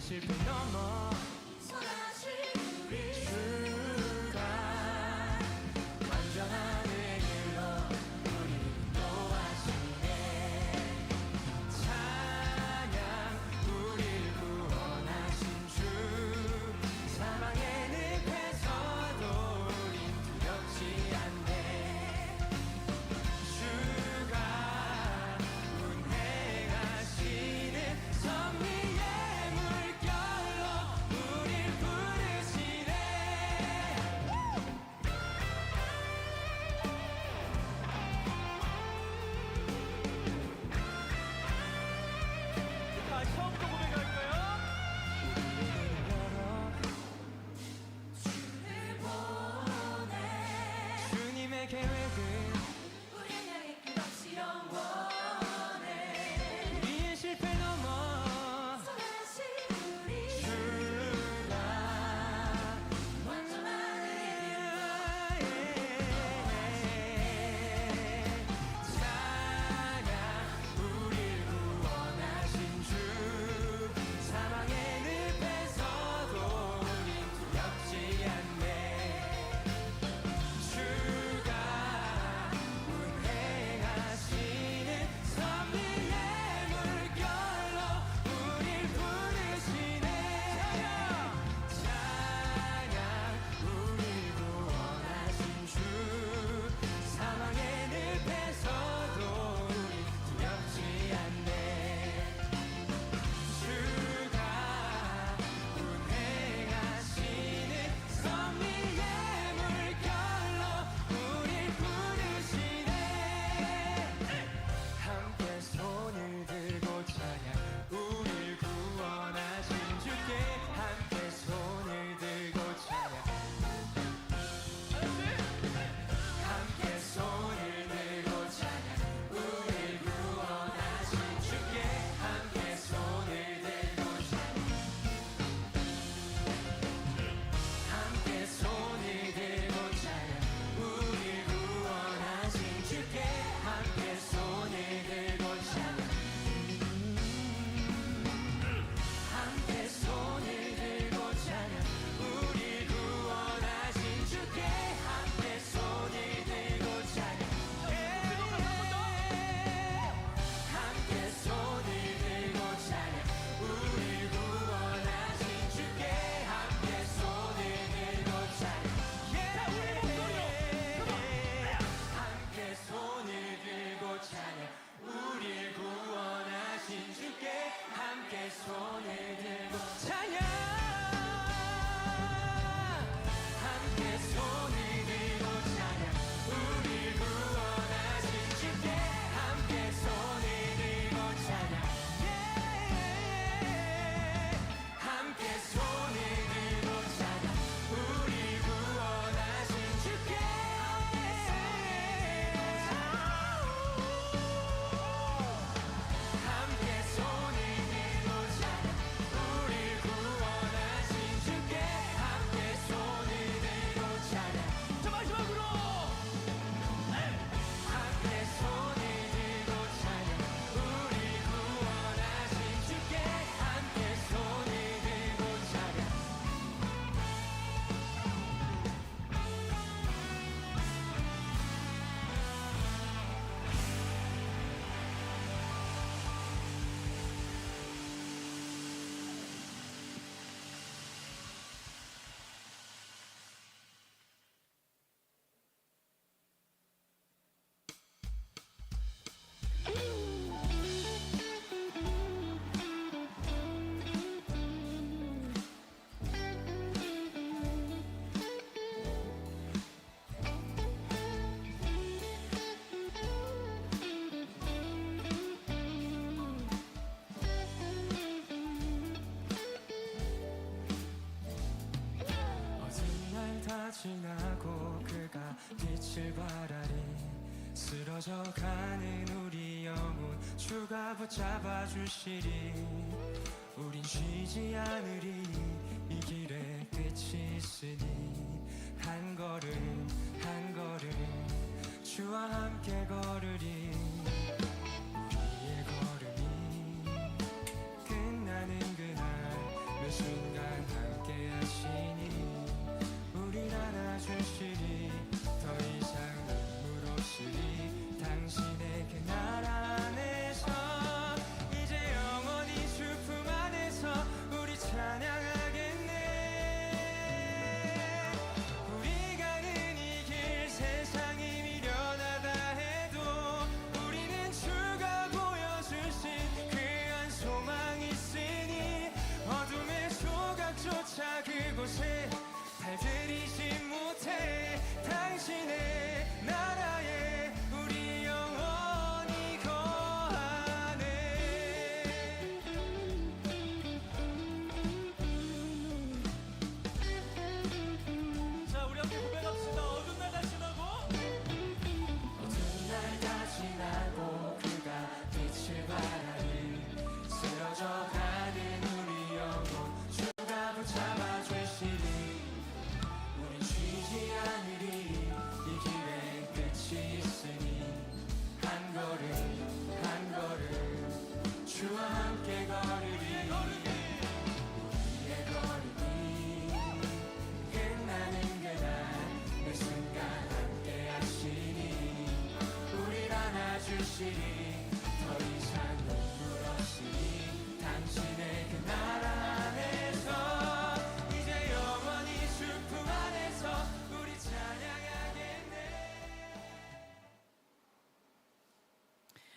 실패 넘어 선하신 우리 주가 완전한 의 길로 우리 인도하시네. 찬양 우릴 구원하신 주 사망의 늪에서도 우린 두렵지 않네. 주가 운행하시는 섭리의 물결로 우릴 부르시네. 자, 처음부터 고백할까요? 주를 보내 주님의 계획은 우리 향해 끝없이 영원해. 우리의 실패 넘어 선하신 우리 주가 완전한 의의 찬양 우릴 구원하신 주 사망의 늪에서도 우린 두렵지 않네. 주가 운행하시는 섭리의 물결로 우릴 부르시네. 찬양 우릴 구원하신 주 사망의 늪에서도 우린 두렵지 않네. 주가 운행하시는 섭리의 물결로 우릴 부르시네. 함께 손을 들고 찬양 우릴 구원하신 주께 함께 손을 들고 찬양 함께 손을 들고 찬양 우릴 구원하신 주께 함께 손을 들고 찬양 함께 손을 들고 찬양 우릴 구원하신 주께 함께 손을 들고 찬양 함께 손을 들고 찬양 우릴 구원하신 주께 함께 손을 들고 찬양 함께 손을 들고 찬양 우릴 구원하신 주께 함께 손을 들고 찬양 함께 손을 들고 찬양 우릴 구원하신 주께 함께 손을 들고 찬양 함께 손을 들고 찬양 우릴 구원하신 주께 함께 손을 들고 찬양 함께 손을 들고 찬양 우릴 구원하신 주께 함께 손을 들고 찬양 우릴 구원하신 주께 함께 손을 들고 찬양 자 마지막으로 함께 손을 들고 찬양 우릴 구원하신 주께 함께 손을 들고 찬양 어두운 날 다 지나고 그가 빛을 발하리 쓰러져가는 우리 영혼 주가 붙잡아 주시리 우린 쉬지 않으리 이 길에 끝이 있으니 한 걸음 한 걸음 주와 함께 걸으리 우리의 걸음이 끝나는 그날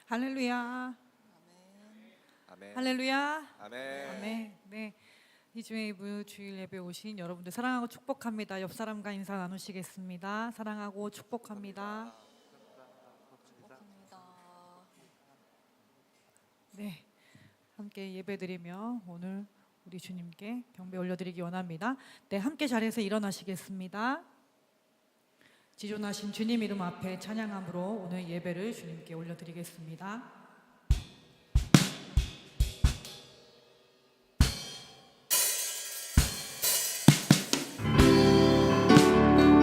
할렐루야. 아멘. 할렐루야. 아멘. 아멘. 네. 이주일부 주일 예배 오신 여러분들 사랑하고 축복합니다. 옆 사람과 인사 나누시겠습니다. 사랑하고 축복합니다. 네. 함께 예배드리며 오늘 우리 주님께 경배 올려드리기 원합니다. 네, 함께 자리에서 일어나시겠습니다. 지존하신 주님 이름 앞에 찬양함으로 오늘 예배를 주님께 올려드리겠습니다.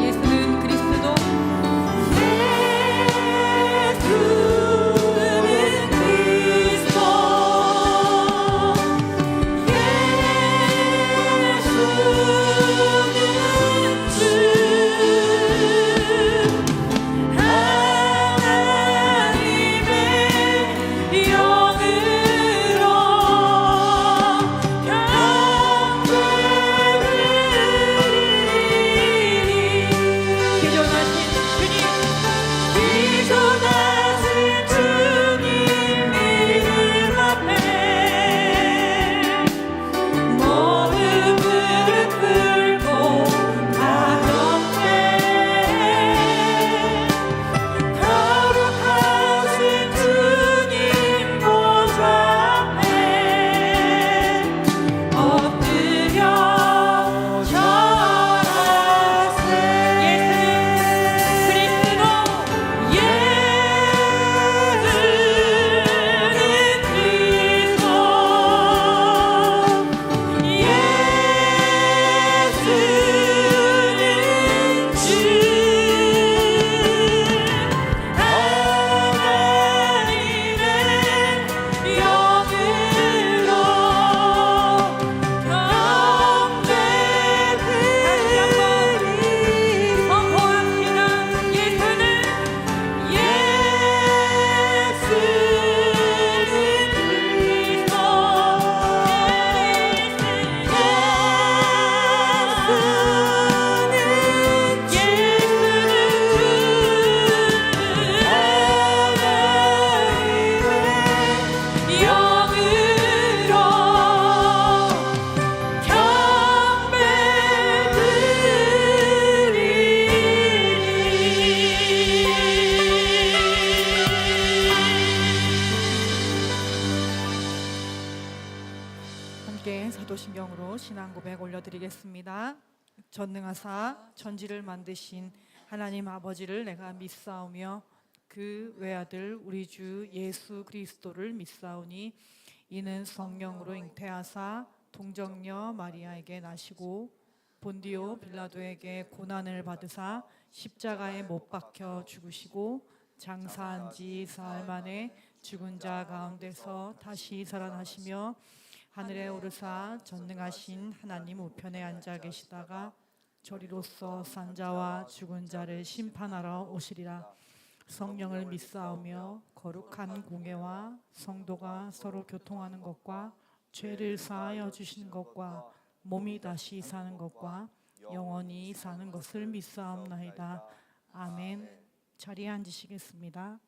예수는 그리스도 사도신경으로 신앙 고백 올려드리겠습니다. 전능하사 천지를 만드신 하나님 아버지를 내가 믿사오며 그 외아들 우리 주 예수 그리스도를 믿사오니 이는 성령으로 잉태하사 동정녀 마리아에게 나시고 본디오 빌라도에게 고난을 받으사 십자가에 못 박혀 죽으시고 장사한 지 사흘 만에 죽은 자 가운데서 다시 살아나시며 하늘에 오르사 전능하신 하나님 우편에 앉아 계시다가 저리로서 산 자와 죽은 자를 심판하러 오시리라. 성령을 믿사오며 거룩한 공예와 성도가 서로 교통하는 것과 죄를 사하여 주시는 것과 몸이 다시 사는 것과 영원히 사는 것을 믿사옵나이다. 아멘. 자리에 앉으시겠습니다.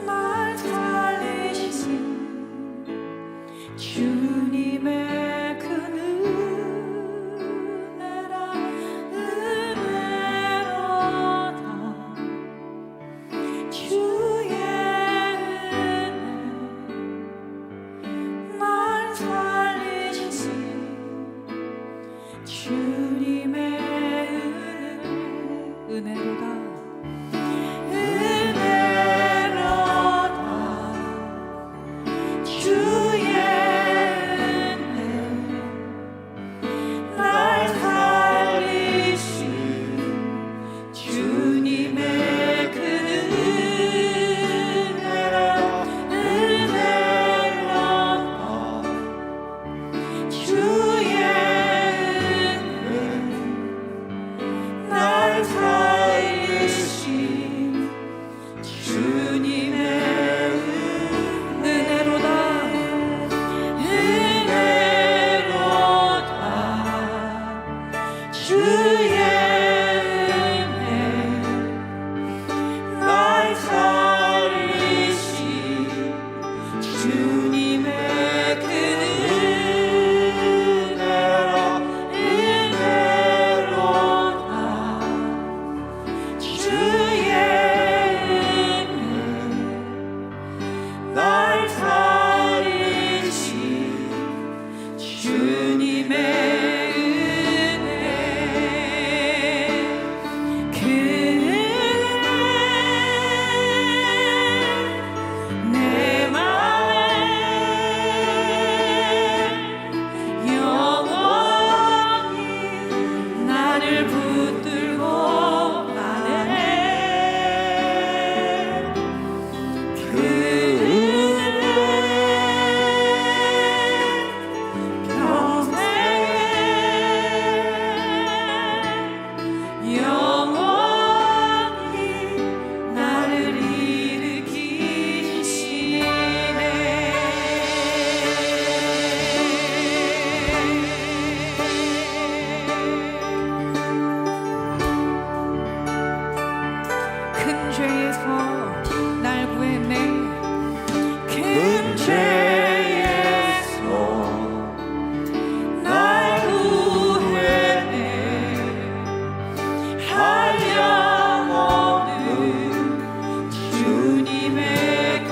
날 살리시는 주의 은혜 날 살리시 주님의 그 은혜로다 주의 은혜 날 살리시 주님의 은혜 그 은혜 내 맘에 영원히 나를 붙들고 가네 그 영원히 나를 일으키시네 큰 죄에서 날 구했네 큰 죄에서 날 구했네 한량없는 주님의 그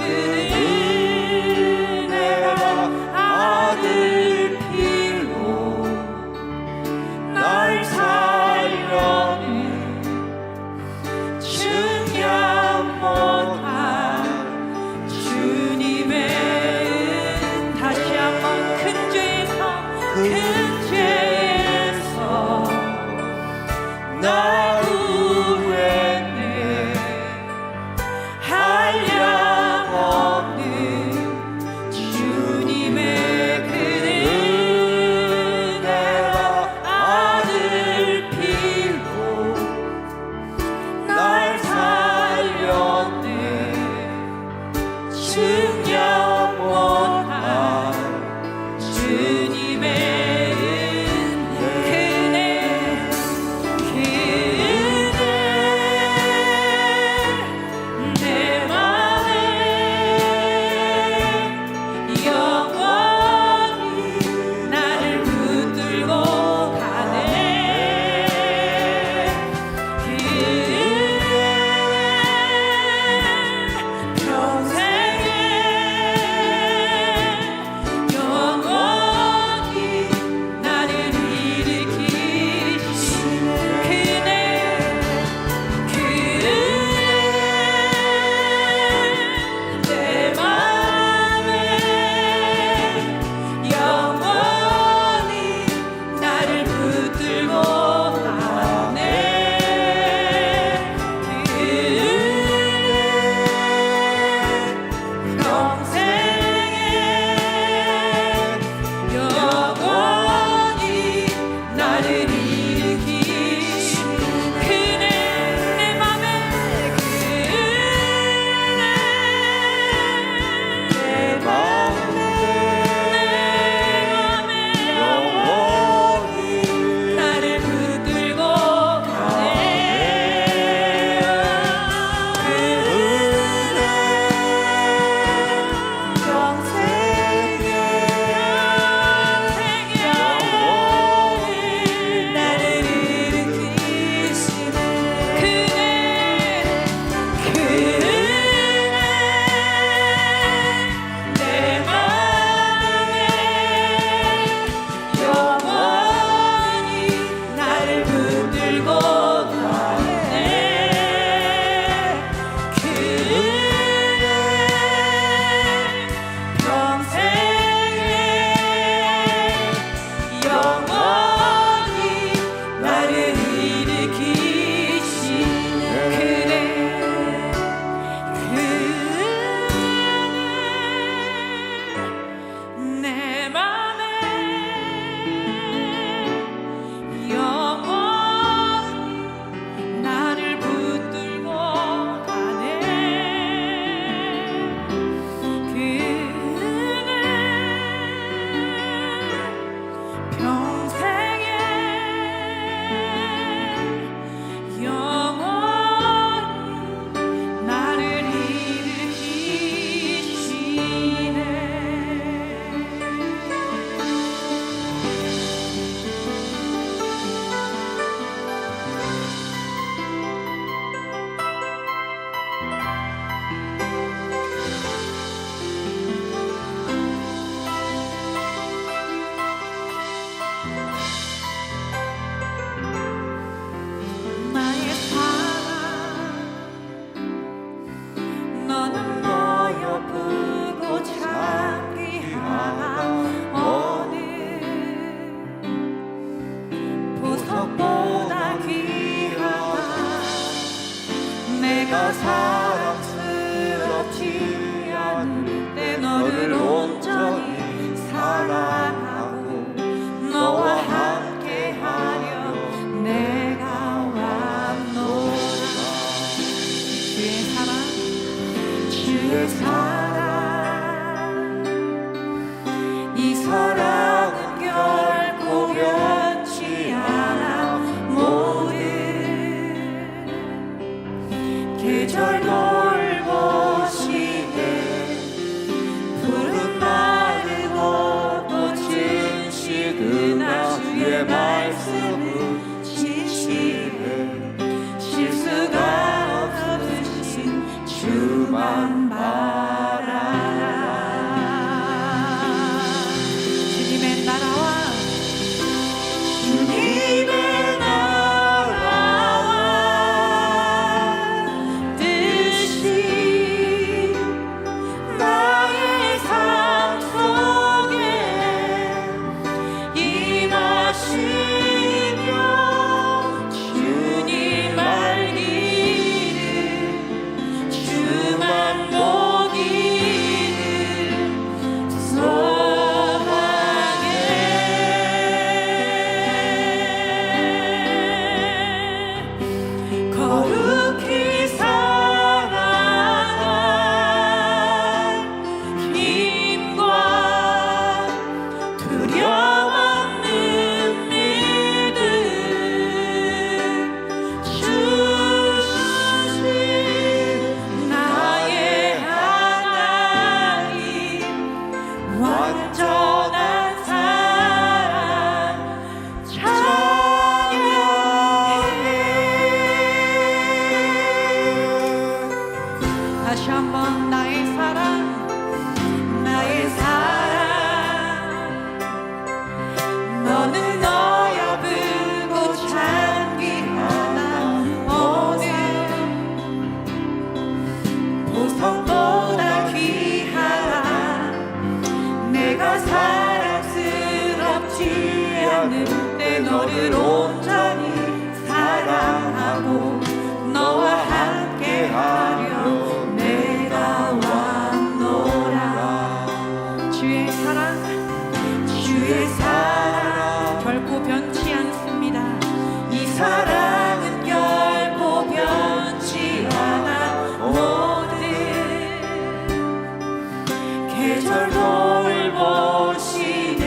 은혜가 아들 피로 날 살려내 증량 못할 주님의 은 다시 한번 큰 죄에서 날 구했네 한량없는 주님의 그 은혜가 아들 피로 날 살렸네 증량 못할 주님의 은혜 그 은혜 내 맘에 영원히 나를 붙들고 가네 그 은혜 평생에 영원히 나를 일으키시네 그 은혜 내 맘에 영원히 나를 붙들고 가네 그 은혜 평생에 영원히 나를 일으키시네 그네 내 맘에 그 은혜 내 맘에 영원히 나를 붙들고 가네 그 은혜 평생에 나를 일으키시네 그네 그 은혜 내 맘에 영원히 나를 붙들고 가네 그 은혜 평생에 영원히 나를 일으키시네 그네 그 은혜 내 맘에 영원히 사랑스럽지 않을 때 너를 온전히 사랑하고 너와 함께하려 내가 왔노라. 주의 사랑, 주의 사랑, 이 사랑은 결코 변치 않아. 모든 계절 돌보시네. 푸른 마르고 꽃은 시드나 주의 말씀은 진실해. 실수가 없으신 주만 바라라. 주님의 나라와 주님의 나라와 뜻이 나의 삶 속에 임하시며 주님 알기를 주만 보기를 소망해. 거룩히 살아갈 힘과 두려움 없는 믿음 주신 나의 하나님, 완전한 사랑 찬양해. 다시 한번 나의 사랑, 나의 사랑, 너는 어여쁘고 찬귀하다. 오늘 보석보다 귀하다. 내가 사랑스럽지 않을 때 너를 온전히 사랑하고 너와 함께하려 내가 왔노라. 주의 사랑, 주의 사랑 결코 변치 않습니다. 이 사랑은 결코 변치 않아. 모든 계절 돌보시네.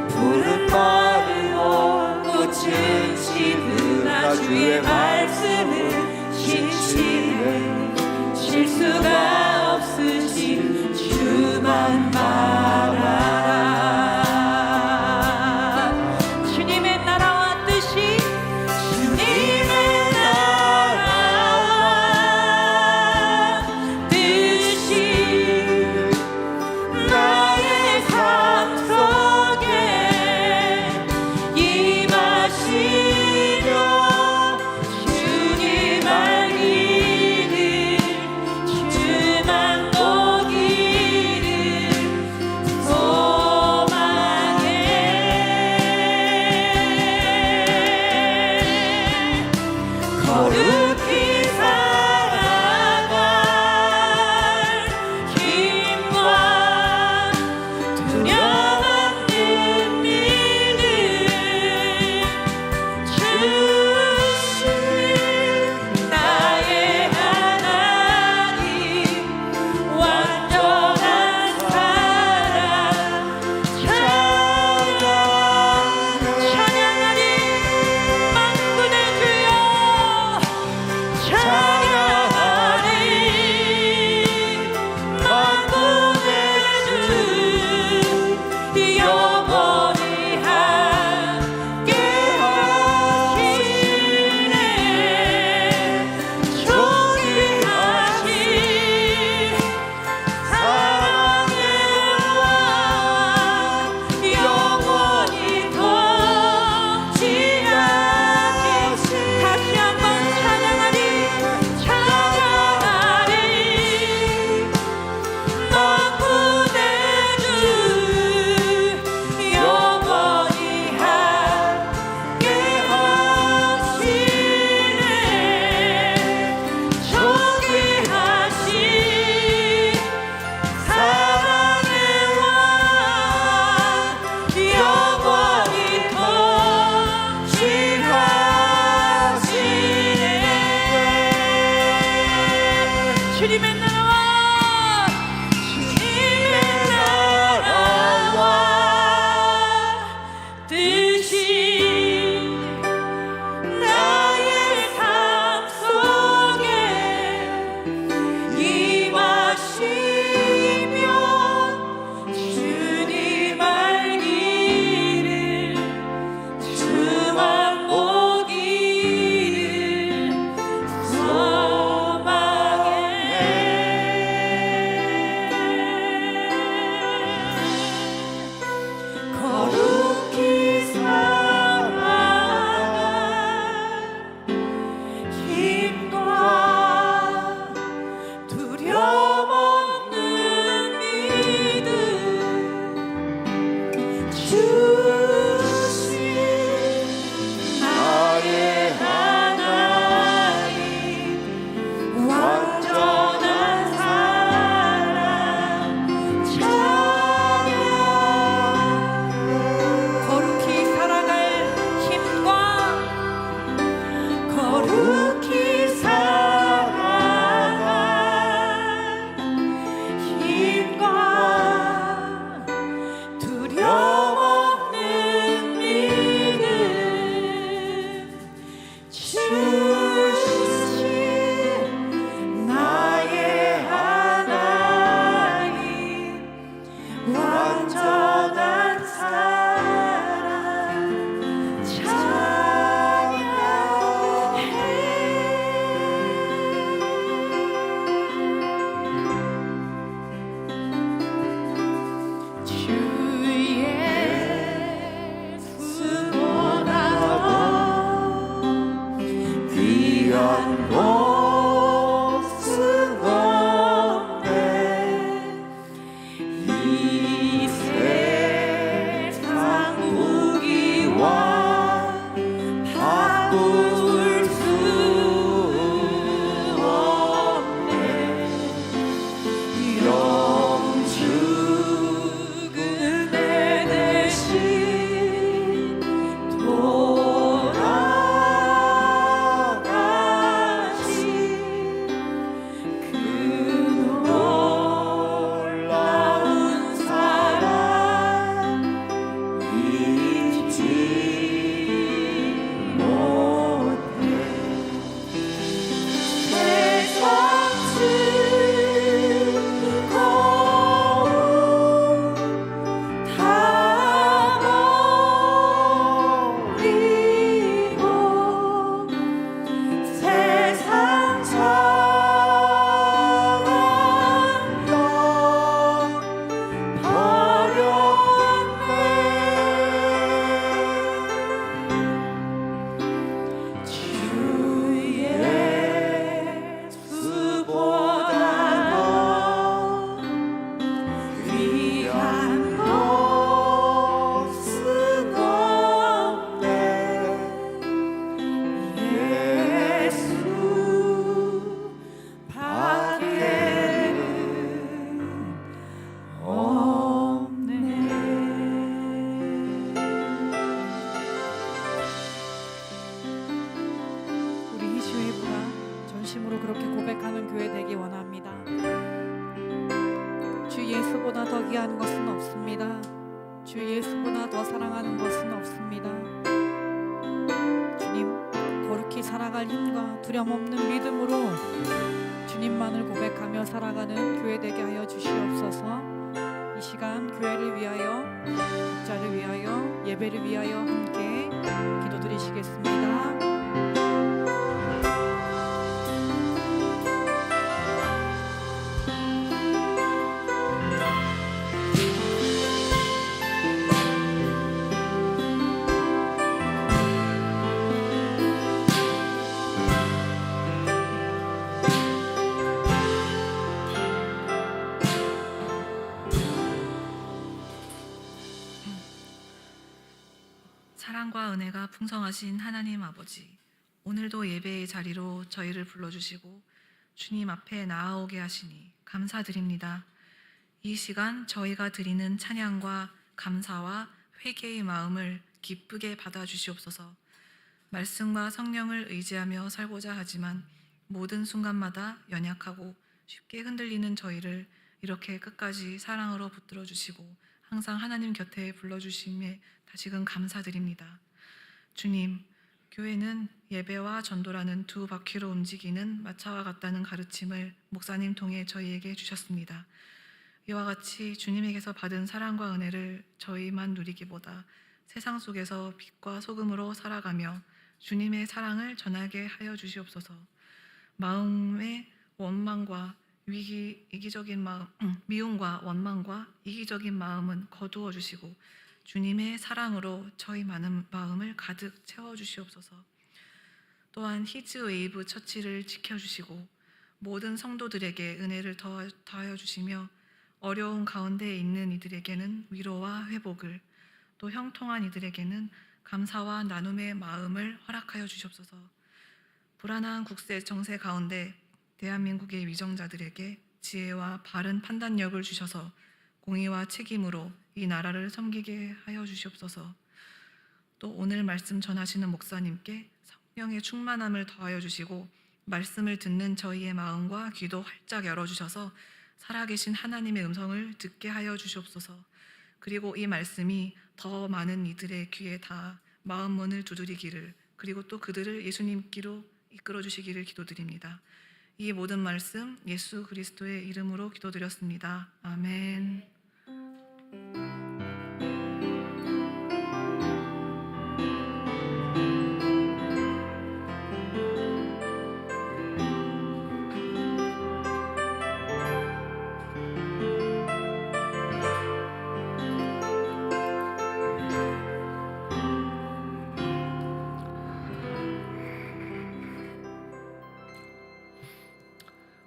푸른 마르고 꽃은 시드나 주의 말씀은 진실해. 실수가 없으신 주만 바라라. 주님의 나라와 뜻이, 주님의 나라와 뜻이 나의 삶 속에 임하시려 주님 알기를 주만 보기를 바꿀 수 없네. 영죽은 내 대신 돌아가신 그 놀라운 사랑 잊지 못해. 세상 즐거움 다 버리고 세상 사랑도 버렸네. 주 예수보다 더 귀한 것은 없네. 예수 밖에는 없네. 우리 희주이부가 전심으로 그렇게 고백하는 교회 되기 원합니다. 주 예수보다 더 귀한 것은 없습니다. 주 예수보다 더 사랑하는 것은 없습니다. 주님, 거룩히 살아갈 힘과 두려움 없는 믿음으로 주님만을 고백하며 살아가는 교회 되게 하여 주시옵소서. 이 시간 교회를 위하여, 목자를 위하여, 예배를 위하여 함께 기도드리시겠습니다. 사랑과 은혜가 풍성하신 하나님 아버지, 오늘도 예배의 자리로 저희를 불러주시고 주님 앞에 나아오게 하시니 감사드립니다. 이 시간 저희가 드리는 찬양과 감사와 회개의 마음을 기쁘게 받아주시옵소서. 말씀과 성령을 의지하며 살고자 하지만 모든 순간마다 연약하고 쉽게 흔들리는 저희를 이렇게 끝까지 사랑으로 붙들어 주시고 항상 하나님 곁에 불러주심에 다시금 감사드립니다. 주님, 교회는 예배와 전도라는 두 바퀴로 움직이는 마차와 같다는 가르침을 목사님 통해 저희에게 주셨습니다. 이와 같이 주님에게서 받은 사랑과 은혜를 저희만 누리기보다 세상 속에서 빛과 소금으로 살아가며 주님의 사랑을 전하게 하여 주시옵소서. 마음의 원망과 이기적인 마음, 미움과 원망과 이기적인 마음은 거두어 주시고 주님의 사랑으로 저희 많은 마음을 가득 채워 주시옵소서. 또한 히즈웨이브 처치를 지켜주시고 모든 성도들에게 은혜를 더하여 주시며 어려운 가운데 있는 이들에게는 위로와 회복을, 또 형통한 이들에게는 감사와 나눔의 마음을 허락하여 주시옵소서. 불안한 국세 정세 가운데 대한민국의 위정자들에게 지혜와 바른 판단력을 주셔서 공의와 책임으로 이 나라를 섬기게 하여 주시옵소서. 또 오늘 말씀 전하시는 목사님께 성령의 충만함을 더하여 주시고 말씀을 듣는 저희의 마음과 귀도 활짝 열어주셔서 살아계신 하나님의 음성을 듣게 하여 주시옵소서. 그리고 이 말씀이 더 많은 이들의 귀에 다 마음 문을 두드리기를, 그리고 또 그들을 예수님께로 이끌어 주시기를 기도드립니다. 이 모든 말씀 예수 그리스도의 이름으로 기도드렸습니다. 아멘.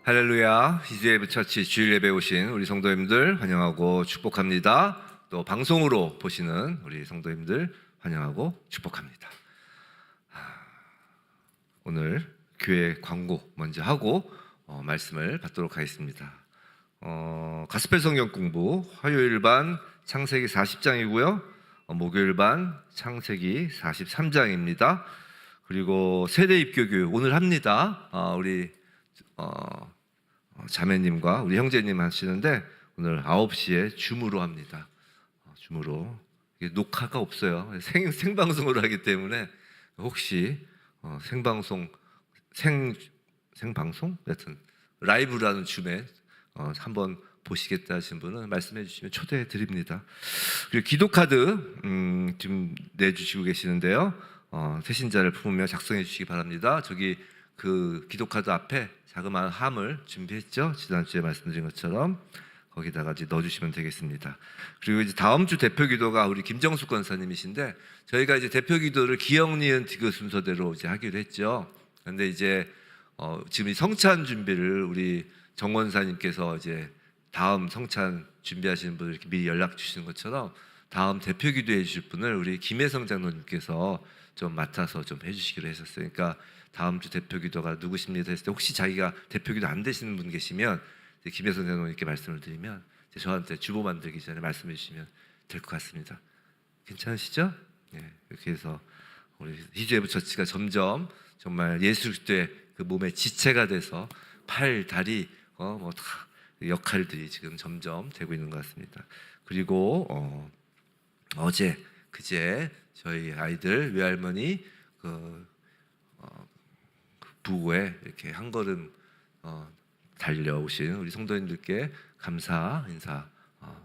할렐루야. 히즈웨이브 처치 주일 예배 오신 우리 성도님들 환영하고 축복합니다. 또 방송으로 보시는 우리 성도님들 환영하고 축복합니다. 오늘 교회 광고 먼저 하고 말씀을 받도록 하겠습니다. 가스펠 성경 공부 화요일 반 창세기 40장이고요. 목요일 반 창세기 43장입니다. 그리고 세대 입교 교육 오늘 합니다. 우리 자매님과 우리 형제님 하시는데 오늘 9시에 줌으로 합니다. 줌으로. 이게 녹화가 없어요. 생방송으로 하기 때문에 혹시 생방송 여튼 라이브라는 줌에 한번 보시겠다 하신 분은 말씀해 주시면 초대해 드립니다. 그리고 기도 카드 지금 내주시고 계시는데요. 새신자를 품으며 작성해 주시기 바랍니다. 저기 그 기도 카드 앞에 자그마한 함을 준비했죠. 지난주에 말씀드린 것처럼 거기다가 이제 넣어주시면 되겠습니다. 그리고 이제 다음 주 대표 기도가 우리 김정숙 권사님이신데 저희가 이제 대표 기도를 기억, 니은, 디귿 순서대로 이제 하기로 했죠. 그런데 이제 지금 이 성찬 준비를 우리 정 권사님께서 이제 다음 성찬 준비하시는 분들 이렇게 미리 연락 주시는 것처럼 다음 대표 기도해 주실 분을 우리 김혜성 장로님께서 좀 맡아서 좀 해주시기로 했었어요. 그러니까 다음 주 대표 기도가 누구십니다 했을 때 혹시 자기가 대표 기도 안 되시는 분 계시면 김혜성 장로님께 말씀을 드리면 저한테 주보 만들기 전에 말씀해 주시면 될 것 같습니다. 괜찮으시죠? 네, 이렇게 해서 우리 희주애부 처치가 점점 정말 예수 그리스도의 그 몸의 지체가 돼서 팔, 다리, 뭐 다 역할들이 지금 점점 되고 있는 것 같습니다. 그리고 그제 저희 아이들 외할머니 부고에 이렇게 한 걸음 달려오신 우리 성도님들께 감사 인사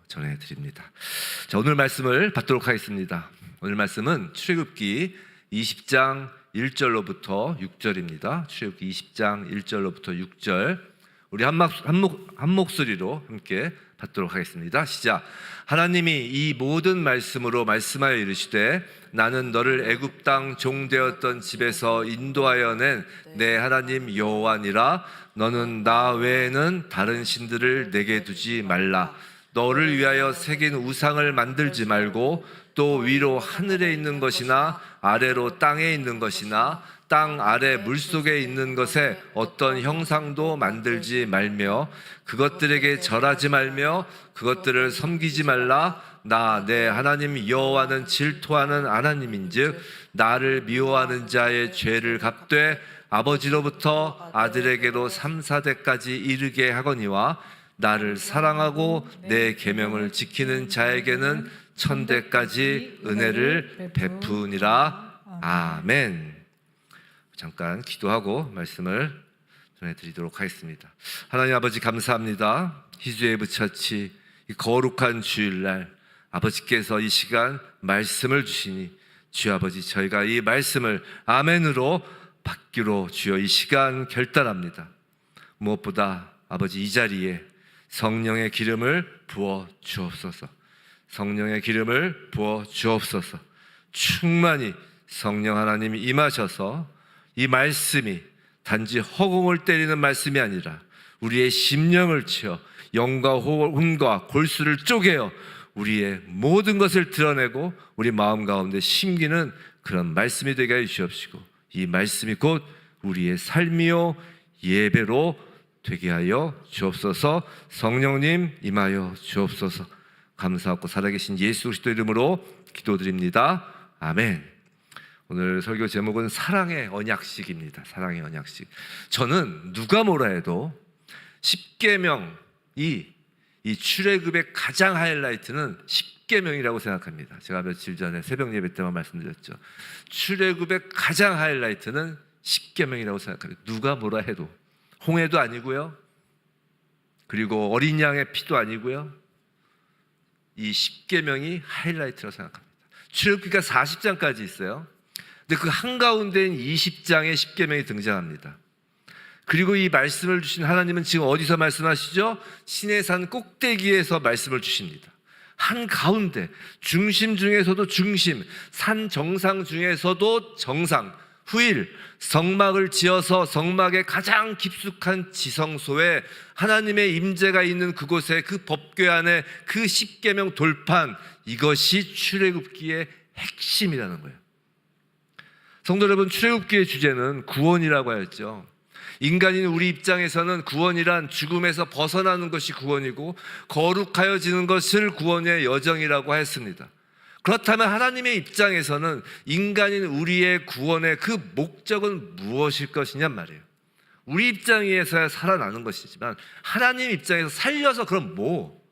전해드립니다. 자, 오늘 말씀을 받도록 하겠습니다. 오늘 말씀은 출애굽기 20장 1절로부터 6절입니다. 출애굽기 20장 1절로부터 6절 우리 한 목소리로 함께 받도록 하겠습니다. 시작. 하나님이 이 모든 말씀으로 말씀하여 이르시되 나는 너를 애굽 땅 종되었던 집에서 인도하여 낸 내 하나님 여호와니라. 너는 나 외에는 다른 신들을 내게 두지 말라. 너를 위하여 새긴 우상을 만들지 말고 또 위로 하늘에 있는 것이나 아래로 땅에 있는 것이나 땅 아래 물속에 있는 것에 어떤 형상도 만들지 말며 그것들에게 절하지 말며 그것들을 섬기지 말라. 나 내 하나님 여호와는 질투하는 하나님인즉 나를 미워하는 자의 죄를 갚되 아버지로부터 아들에게로 3, 4대까지 이르게 하거니와 나를 사랑하고 내 계명을 지키는 자에게는 1000대까지 은혜를 베푸니라. 아멘. 잠깐 기도하고 말씀을 전해드리도록 하겠습니다. 하나님 아버지 감사합니다. 희주애부 처치 이 거룩한 주일날 아버지께서 이 시간 말씀을 주시니 주여 아버지 저희가 이 말씀을 아멘으로 받기로 주여 이 시간 결단합니다. 무엇보다 아버지 이 자리에 성령의 기름을 부어 주옵소서. 성령의 기름을 부어 주옵소서. 충만히 성령 하나님이 임하셔서 이 말씀이 단지 허공을 때리는 말씀이 아니라 우리의 심령을 치어 영과 혼과 골수를 쪼개어 우리의 모든 것을 드러내고 우리 마음 가운데 심기는 그런 말씀이 되게 하여 주옵시고 이 말씀이 곧 우리의 삶이요 예배로 되게 하여 주옵소서. 성령님 임하여 주옵소서. 감사하고 살아계신 예수 그리스도 이름으로 기도드립니다. 아멘. 오늘 설교 제목은 사랑의 언약식입니다. 사랑의 언약식. 저는 누가 뭐라 해도 10계명이 이 출애굽의 가장 하이라이트는 10계명이라고 생각합니다. 제가 며칠 전에 새벽 예배 때만 말씀드렸죠. 출애굽의 가장 하이라이트는 10계명이라고 생각합니다. 누가 뭐라 해도 홍해도 아니고요. 그리고 어린 양의 피도 아니고요. 이 10계명이 하이라이트라고 생각합니다. 출애굽기가 40장까지 있어요. 근데 그 한가운데인 20장에 10계명이 등장합니다. 그리고 이 말씀을 주신 하나님은 지금 어디서 말씀하시죠? 시내산 꼭대기에서 말씀을 주십니다. 한가운데 중심 중에서도 중심, 산 정상 중에서도 정상, 후일, 성막을 지어서 성막의 가장 깊숙한 지성소에 하나님의 임재가 있는 그곳에 그 법궤 안에 그 10계명 돌판, 이것이 출애굽기의 핵심이라는 거예요. 성도 여러분, 출애굽기의 주제는 구원이라고 하였죠. 인간인 우리 입장에서는 구원이란 죽음에서 벗어나는 것이 구원이고 거룩하여지는 것을 구원의 여정이라고 하였습니다. 그렇다면 하나님의 입장에서는 인간인 우리의 구원의 그 목적은 무엇일 것이냔 말이에요. 우리 입장에서야 살아나는 것이지만 하나님 입장에서 살려서 그럼 뭐?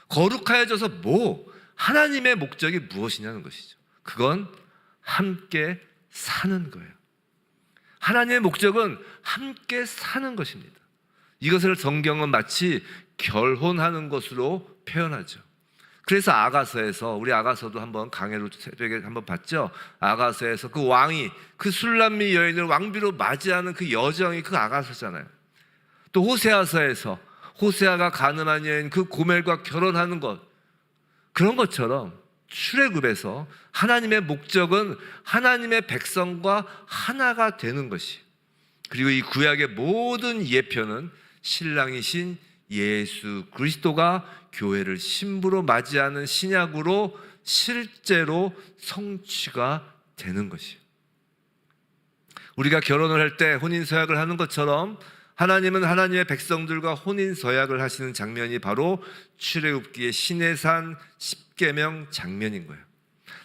거룩하여져서 뭐? 하나님의 목적이 무엇이냐는 것이죠. 그건 함께 사는 거예요. 하나님의 목적은 함께 사는 것입니다. 이것을 성경은 마치 결혼하는 것으로 표현하죠. 그래서 아가서에서, 우리 아가서도 한번 강해로 새벽에 한번 봤죠. 아가서에서 그 왕이 그 술람미 여인을 왕비로 맞이하는 그 여정이 그 아가서잖아요. 또 호세아서에서 호세아가 가늠한 여인 그 고멜과 결혼하는 것, 그런 것처럼 출애굽에서 하나님의 목적은 하나님의 백성과 하나가 되는 것이, 그리고 이 구약의 모든 예표는 신랑이신 예수 그리스도가 교회를 신부로 맞이하는 신약으로 실제로 성취가 되는 것이에요. 우리가 결혼을 할 때 혼인서약을 하는 것처럼 하나님은 하나님의 백성들과 혼인서약을 하시는 장면이 바로 출애굽기의 시내산 십계명 장면인 거예요.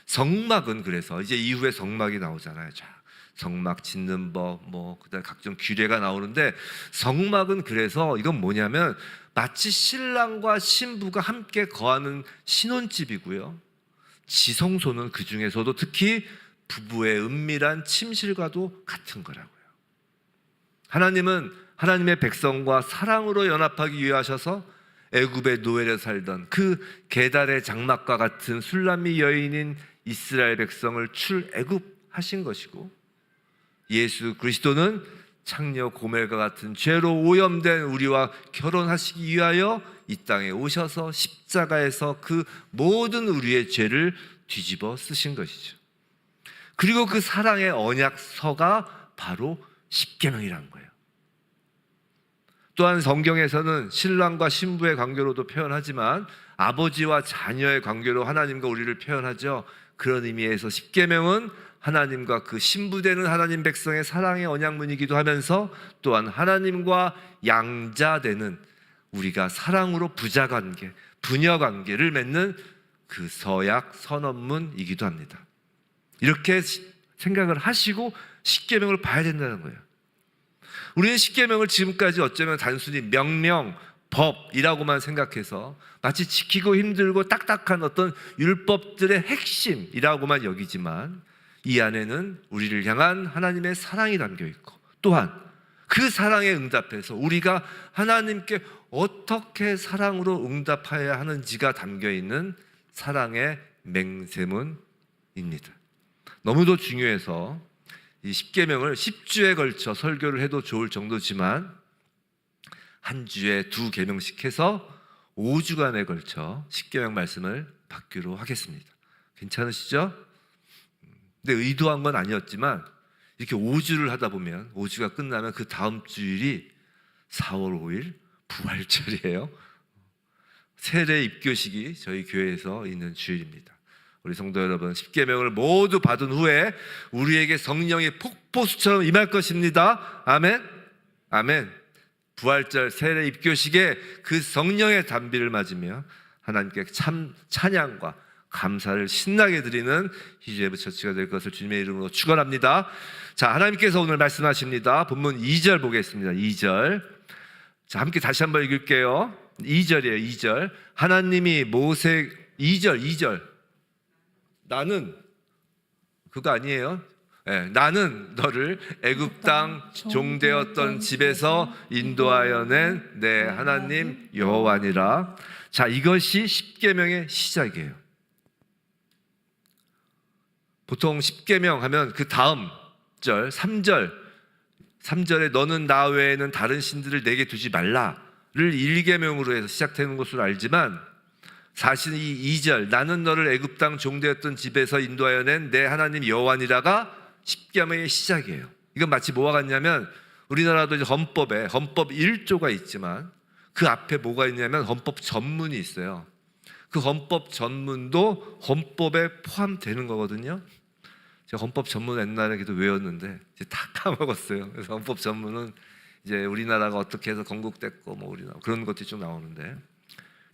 성막은 그래서 이제 이후에 성막이 나오잖아요. 자, 성막 짓는 법, 그다음 각종 규례가 나오는데, 성막은 그래서 이건 뭐냐면 마치 신랑과 신부가 함께 거하는 신혼집이고요. 지성소는 그 중에서도 특히 부부의 은밀한 침실과도 같은 거라고요. 하나님은 하나님의 백성과 사랑으로 연합하기 위해 하셔서 애굽의 노예로 살던 그 게달의 장막과 같은 술람미 여인인 이스라엘 백성을 출애굽하신 것이고, 예수 그리스도는 창녀 고멜과 같은 죄로 오염된 우리와 결혼하시기 위하여 이 땅에 오셔서 십자가에서 그 모든 우리의 죄를 뒤집어 쓰신 것이죠. 그리고 그 사랑의 언약서가 바로 십계명이라는 거예요. 또한 성경에서는 신랑과 신부의 관계로도 표현하지만 아버지와 자녀의 관계로 하나님과 우리를 표현하죠. 그런 의미에서 십계명은 하나님과 그 신부되는 하나님 백성의 사랑의 언약문이기도 하면서, 또한 하나님과 양자되는 우리가 사랑으로 부자관계, 부녀관계를 맺는 그 서약 선언문이기도 합니다. 이렇게 생각을 하시고 십계명을 봐야 된다는 거예요. 우리는 십계명을 지금까지 어쩌면 단순히 명령, 법이라고만 생각해서 마치 지키고 힘들고 딱딱한 어떤 율법들의 핵심이라고만 여기지만, 이 안에는 우리를 향한 하나님의 사랑이 담겨 있고, 또한 그 사랑에 응답해서 우리가 하나님께 어떻게 사랑으로 응답해야 하는지가 담겨 있는 사랑의 맹세문입니다. 너무도 중요해서 이 십계명을 10주에 걸쳐 설교를 해도 좋을 정도지만, 한 주에 2계명씩 해서 5주간에 걸쳐 십계명 말씀을 받기로 하겠습니다. 괜찮으시죠? 근데 의도한 건 아니었지만 이렇게 5주를 하다 보면 5주가 끝나면 그 다음 주일이 4월 5일 부활절이에요. 세례 입교식이 저희 교회에서 있는 주일입니다. 우리 성도 여러분, 십계명을 모두 받은 후에 우리에게 성령이 폭포수처럼 임할 것입니다. 아멘. 아멘. 부활절 세례 입교식에 그 성령의 단비를 맞으며 하나님께 찬양과 감사를 신나게 드리는 희주에브 처치가 될 것을 주님의 이름으로 축원합니다. 자, 하나님께서 오늘 말씀하십니다. 본문 2절 보겠습니다. 2절. 자, 함께 다시 한번 읽을게요. 2절이에요. 2절. 하나님이 모세 2절. 나는 그거 아니에요. 네, 나는 너를 애굽 땅 종되었던 집에서 인도하여 낸 내 하나님 여호와니라. 자, 이것이 십계명의 시작이에요. 보통 십계명 하면 그 다음 절 3절에 너는 나 외에는 다른 신들을 내게 두지 말라를 1계명으로 해서 시작되는 것으로 알지만, 사실 이 2절 나는 너를 애굽 땅 종되었던 집에서 인도하여 낸 내 하나님 여호와니라가 십계명의 시작이에요. 이건 마치 뭐와 같냐면, 우리나라도 이제 헌법 1조가 있지만 그 앞에 뭐가 있냐면 헌법 전문이 있어요. 그 헌법 전문도 헌법에 포함되는 거거든요. 제가 헌법 전문 옛날에 그래도 외웠는데 이제 다 까먹었어요. 그래서 헌법 전문은 이제 우리나라가 어떻게 해서 건국됐고 뭐 우리나라 그런 것들이 좀 나오는데,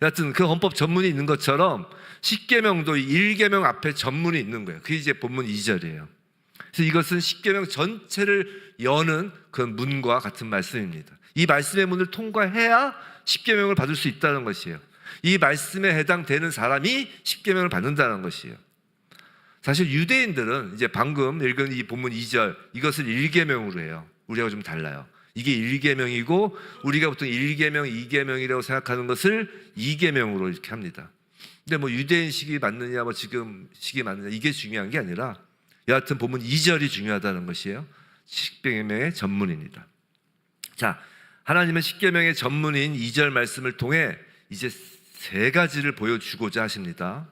여하튼 그 헌법 전문이 있는 것처럼 십계명도 1계명 앞에 전문이 있는 거예요. 그게 이제 본문 2절이에요. 그래서 이것은 십계명 전체를 여는 그런 문과 같은 말씀입니다. 이 말씀의 문을 통과해야 십계명을 받을 수 있다는 것이에요. 이 말씀에 해당되는 사람이 십계명을 받는다는 것이에요. 사실 유대인들은 이제 방금 읽은 이 본문 2절 이것을 1계명으로 해요. 우리하고 좀 달라요. 이게 1계명이고 우리가 보통 1계명, 2계명이라고 생각하는 것을 2계명으로 이렇게 합니다. 근데 뭐 유대인식이 맞느냐 뭐 지금 식이 맞느냐 이게 중요한 게 아니라 여하튼 본문 2절이 중요하다는 것이에요. 십계명의 전문입니다. 자, 하나님은 십계명의 전문인 2절 말씀을 통해 이제 세 가지를 보여주고자 하십니다.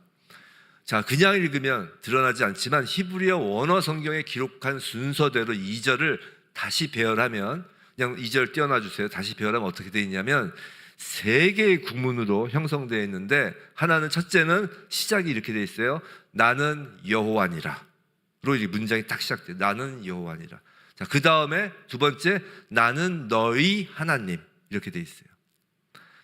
자, 그냥 읽으면 드러나지 않지만 히브리어 원어 성경에 기록한 순서대로 2절을 다시 배열하면, 그냥 2절 띄워놔 주세요. 다시 배열하면 어떻게 되어 있냐면 세 개의 구문으로 형성되어 있는데, 하나는 첫째는 시작이 이렇게 되어 있어요. 나는 여호와니라 로 이 문장이 딱 시작돼요. 나는 여호와니라. 자, 그 다음에 두 번째 나는 너희 하나님 이렇게 되어 있어요.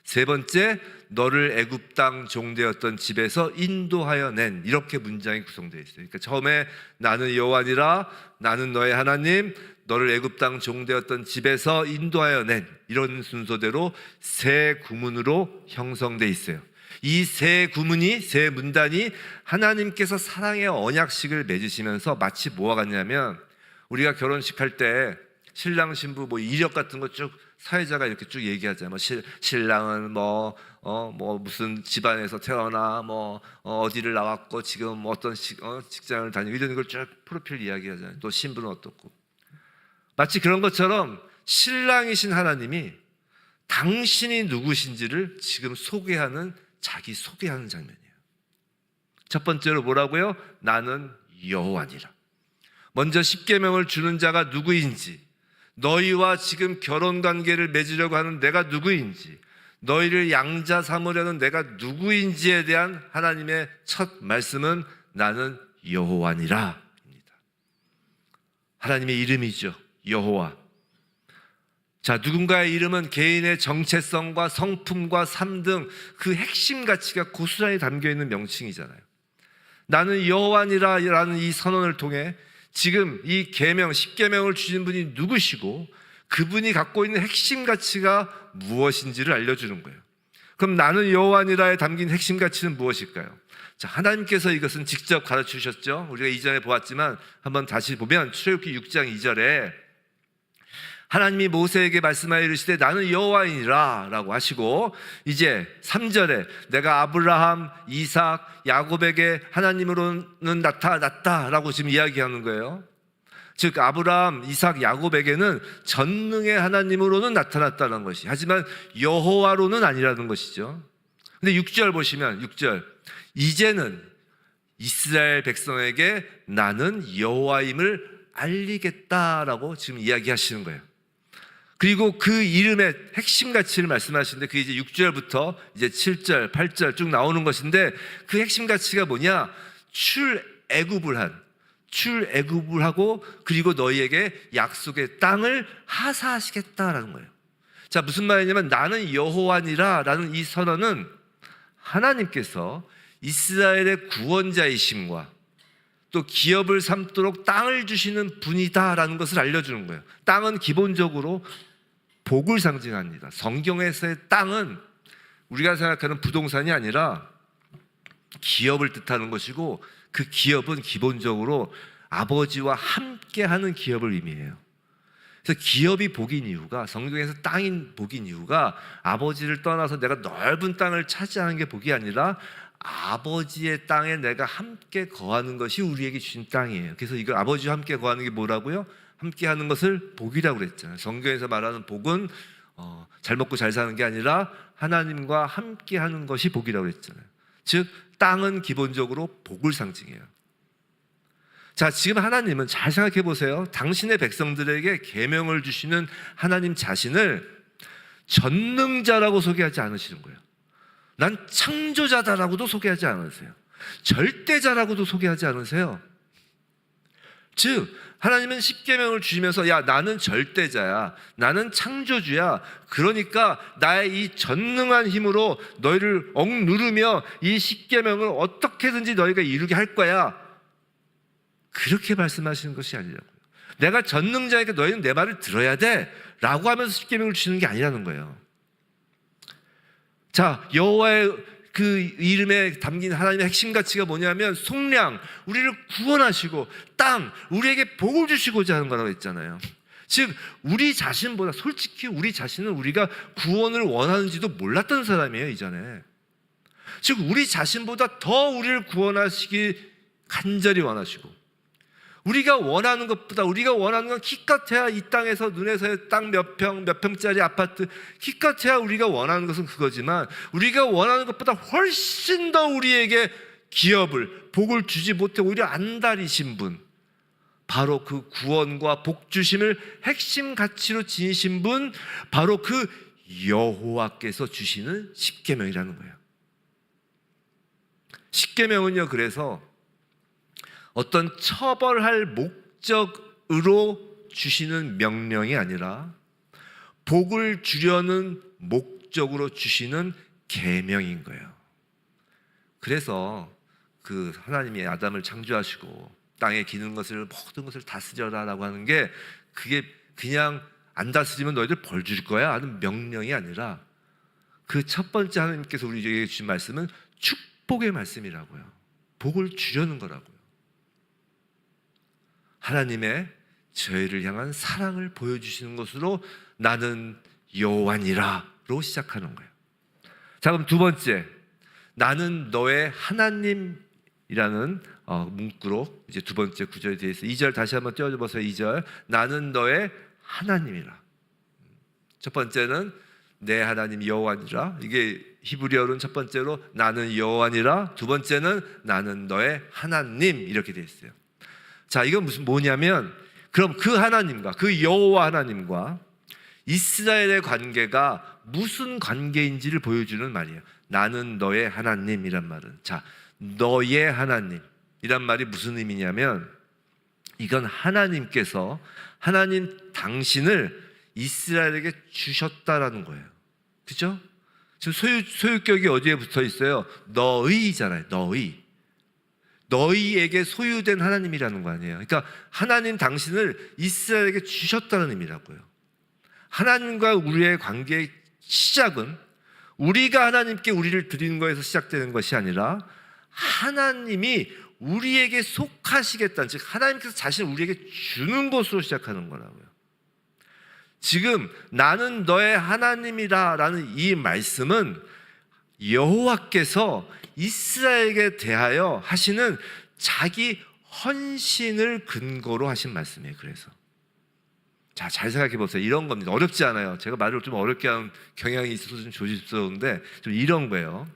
세 번째 너를 애굽 땅 종되었던 집에서 인도하여 낸, 이렇게 문장이 구성되어 있어요. 그러니까 처음에 나는 여호와니라, 나는 너의 하나님, 너를 애굽 땅 종되었던 집에서 인도하여 낸, 이런 순서대로 세 구문으로 형성되어 있어요. 이 세 구문이, 세 문단이 하나님께서 사랑의 언약식을 맺으시면서 마치 뭐와 같냐면, 우리가 결혼식 할 때 신랑 신부 뭐 이력 같은 거 쭉 사회자가 이렇게 쭉 얘기하잖아요. 뭐 신랑은 뭐 무슨 집안에서 태어나 어디를 나왔고 지금 어떤 직장을 다니고 이런 걸 쭉 프로필 이야기하잖아요. 또 신부는 어떻고. 마치 그런 것처럼 신랑이신 하나님이 당신이 누구신지를 지금 소개하는, 자기 소개하는 장면이에요. 첫 번째로 뭐라고요? 나는 여호와니라. 먼저 십계명을 주는 자가 누구인지, 너희와 지금 결혼관계를 맺으려고 하는 내가 누구인지, 너희를 양자 삼으려는 내가 누구인지에 대한 하나님의 첫 말씀은 나는 여호와니라 입니다. 하나님의 이름이죠. 여호와. 자, 누군가의 이름은 개인의 정체성과 성품과 삶 등 그 핵심 가치가 고스란히 담겨있는 명칭이잖아요. 나는 여호와니라라는 이 선언을 통해 지금 이 계명, 십계명을 주신 분이 누구시고 그분이 갖고 있는 핵심 가치가 무엇인지를 알려주는 거예요. 그럼 나는 여호와니라에 담긴 핵심 가치는 무엇일까요? 자, 하나님께서 이것은 직접 가르치셨죠. 우리가 이전에 보았지만 한번 다시 보면 출애굽기 6장 2절에 하나님이 모세에게 말씀하여 이르시되 나는 여호와이니라 라고 하시고, 이제 3절에 내가 아브라함, 이삭, 야곱에게 하나님으로는 나타났다 라고 지금 이야기하는 거예요. 즉 아브라함, 이삭, 야곱에게는 전능의 하나님으로는 나타났다는 것이, 하지만 여호와로는 아니라는 것이죠. 근데 6절 보시면 6절, 이제는 이스라엘 백성에게 나는 여호와임을 알리겠다라고 지금 이야기하시는 거예요. 그리고 그 이름의 핵심 가치를 말씀하시는데 그게 이제 6절부터 이제 7절, 8절 쭉 나오는 것인데, 그 핵심 가치가 뭐냐? 출애굽을 하고 그리고 너희에게 약속의 땅을 하사하시겠다라는 거예요. 자, 무슨 말이냐면 나는 여호와니라 라는 이 선언은 하나님께서 이스라엘의 구원자이심과 또 기업을 삼도록 땅을 주시는 분이다라는 것을 알려주는 거예요. 땅은 기본적으로 복을 상징합니다. 성경에서의 땅은 우리가 생각하는 부동산이 아니라 기업을 뜻하는 것이고, 그 기업은 기본적으로 아버지와 함께하는 기업을 의미해요. 그래서 기업이 복인 이유가, 성경에서 땅인 복인 이유가 아버지를 떠나서 내가 넓은 땅을 차지하는 게 복이 아니라 아버지의 땅에 내가 함께 거하는 것이 우리에게 주신 땅이에요. 그래서 이걸 아버지와 함께 거하는 게 뭐라고요? 함께 하는 것을 복이라고 그랬잖아요. 성경에서 말하는 복은 잘 먹고 잘 사는 게 아니라 하나님과 함께 하는 것이 복이라고 그랬잖아요. 즉 땅은 기본적으로 복을 상징해요. 자, 지금 하나님은 잘 생각해 보세요. 당신의 백성들에게 계명을 주시는 하나님 자신을 전능자라고 소개하지 않으시는 거예요. 난 창조자다라고도 소개하지 않으세요. 절대자라고도 소개하지 않으세요. 즉 하나님은 십계명을 주시면서 야 나는 절대자야, 나는 창조주야, 그러니까 나의 이 전능한 힘으로 너희를 억누르며 이 십계명을 어떻게든지 너희가 이루게 할 거야, 그렇게 말씀하시는 것이 아니라고요. 내가 전능자니까 너희는 내 말을 들어야 돼 라고 하면서 십계명을 주시는 게 아니라는 거예요. 자, 여호와의 그 이름에 담긴 하나님의 핵심 가치가 뭐냐면 속량, 우리를 구원하시고 땅, 우리에게 복을 주시고자 하는 거라고 했잖아요. 즉 우리 자신보다, 솔직히 우리 자신은 우리가 구원을 원하는지도 몰랐던 사람이에요, 이전에. 즉 우리 자신보다 더 우리를 구원하시기 간절히 원하시고, 우리가 원하는 것보다, 우리가 원하는 건 기껏해야 이 땅에서 눈에서의 땅 몇 평짜리 아파트, 기껏해야 우리가 원하는 것은 그거지만 우리가 원하는 것보다 훨씬 더 우리에게 기업을, 복을 주지 못해 오히려 안달이신 분, 바로 그 구원과 복 주심을 핵심 가치로 지니신 분, 바로 그 여호와께서 주시는 십계명이라는 거예요. 십계명은요, 그래서 어떤 처벌할 목적으로 주시는 명령이 아니라 복을 주려는 목적으로 주시는 계명인 거예요. 그래서 그 하나님이 아담을 창조하시고 땅에 기는 것을, 모든 것을 다스려라라고 하는 게, 그게 그냥 안 다스리면 너희들 벌 줄 거야 하는 명령이 아니라, 그 첫 번째 하나님께서 우리에게 주신 말씀은 축복의 말씀이라고요. 복을 주려는 거라고요. 하나님의 저희를 향한 사랑을 보여주시는 것으로 나는 여호와니라로 시작하는 거예요. 자, 그럼 두 번째, 나는 너의 하나님이라는 문구로 이제 두 번째 구절에 대해서 2절 다시 한번 띄워줘보세요. 2절, 나는 너의 하나님이라. 첫 번째는 내 하나님 여호와니라, 이게 히브리어로는 첫 번째로 나는 여호와니라, 두 번째는 나는 너의 하나님, 이렇게 되어 있어요. 자, 이건 뭐냐면, 그럼 그 하나님과, 그 여호와 하나님과 이스라엘의 관계가 무슨 관계인지를 보여주는 말이에요. 나는 너의 하나님이란 말은, 자, 너의 하나님이란 말이 무슨 의미냐면, 이건 하나님께서, 하나님 당신을 이스라엘에게 주셨다라는 거예요. 그죠? 지금 소유격이 어디에 붙어 있어요? 너희잖아요. 너희에게 소유된 하나님이라는 거 아니에요. 그러니까 하나님 당신을 이스라엘에게 주셨다는 의미라고요. 하나님과 우리의 관계의 시작은 우리가 하나님께 우리를 드리는 거에서 시작되는 것이 아니라, 하나님이 우리에게 속하시겠다는, 즉 하나님께서 자신을 우리에게 주는 것으로 시작하는 거라고요. 지금 나는 너의 하나님이라라는 이 말씀은 여호와께서 이스라엘에게 대하여 하시는 자기 헌신을 근거로 하신 말씀이에요. 그래서 자, 잘 생각해 보세요. 이런 겁니다. 어렵지 않아요. 제가 말을 좀 어렵게 하는 경향이 있어서 좀 조심스러운데, 좀 이런 거예요.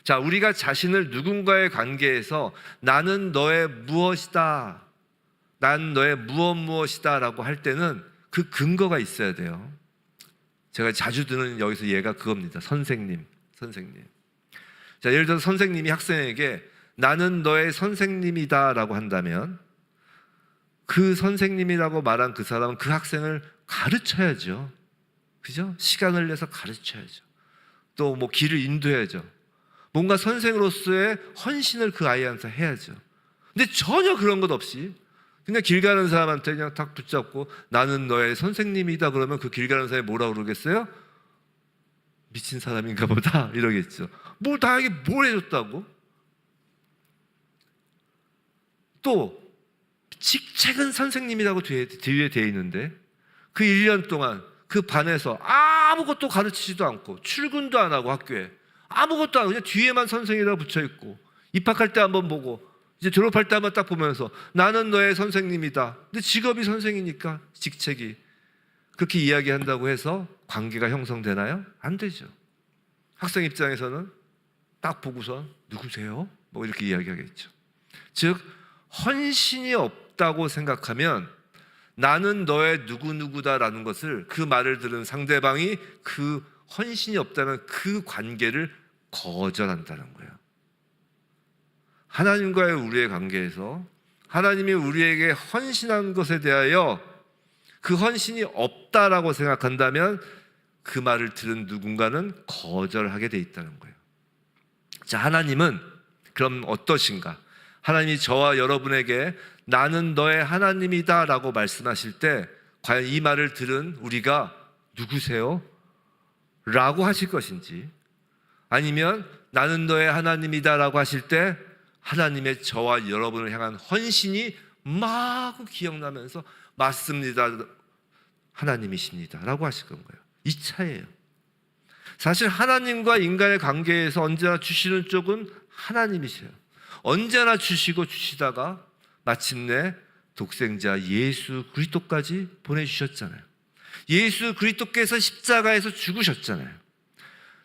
자, 우리가 자신을 누군가의 관계에서 나는 너의 무엇이다, 난 너의 무엇이다 라고 할 때는 그 근거가 있어야 돼요. 제가 자주 드는 여기서 예가 그겁니다. 선생님. 자, 예를 들어서 선생님이 학생에게 나는 너의 선생님이다 라고 한다면, 그 선생님이라고 말한 그 사람은 그 학생을 가르쳐야죠. 그죠? 시간을 내서 가르쳐야죠. 또 뭐 길을 인도해야죠. 뭔가 선생으로서의 헌신을 그 아이한테 해야죠. 근데 전혀 그런 것 없이 그냥 길 가는 사람한테 그냥 탁 붙잡고 나는 너의 선생님이다 그러면 그 길 가는 사람이 뭐라고 그러겠어요? 미친 사람인가 보다 이러겠죠. 뭘 나에게 뭘 해줬다고? 또 직책은 선생님이라고 뒤에 돼 있는데 그 1년 동안 그 반에서 아무것도 가르치지도 않고 출근도 안 하고 학교에 아무것도 안 하고 그냥 뒤에만 선생이라고 붙여 있고, 입학할 때 한번 보고 이제 졸업할 때 한번 딱 보면서 나는 너의 선생님이다. 근데 직업이 선생이니까 직책이 그렇게 이야기한다고 해서 관계가 형성되나요? 안 되죠. 학생 입장에서는 딱 보고선 누구세요? 뭐 이렇게 이야기하겠죠. 즉 헌신이 없다고 생각하면 나는 너의 누구누구다라는 것을, 그 말을 들은 상대방이 그 헌신이 없다는 그 관계를 거절한다는 거예요. 하나님과의 우리의 관계에서 하나님이 우리에게 헌신한 것에 대하여 그 헌신이 없다라고 생각한다면 그 말을 들은 누군가는 거절하게 돼 있다는 거예요. 자, 하나님은 그럼 어떠신가? 하나님이 저와 여러분에게 나는 너의 하나님이다 라고 말씀하실 때 과연 이 말을 들은 우리가 누구세요? 라고 하실 것인지, 아니면 나는 너의 하나님이다 라고 하실 때 하나님의 저와 여러분을 향한 헌신이 마구 기억나면서 맞습니다, 하나님이십니다 라고 하실 건가요? 이 차이예요. 사실 하나님과 인간의 관계에서 언제나 주시는 쪽은 하나님이세요. 언제나 주시고 주시다가 마침내 독생자 예수 그리스도까지 보내주셨잖아요. 예수 그리스도께서 십자가에서 죽으셨잖아요.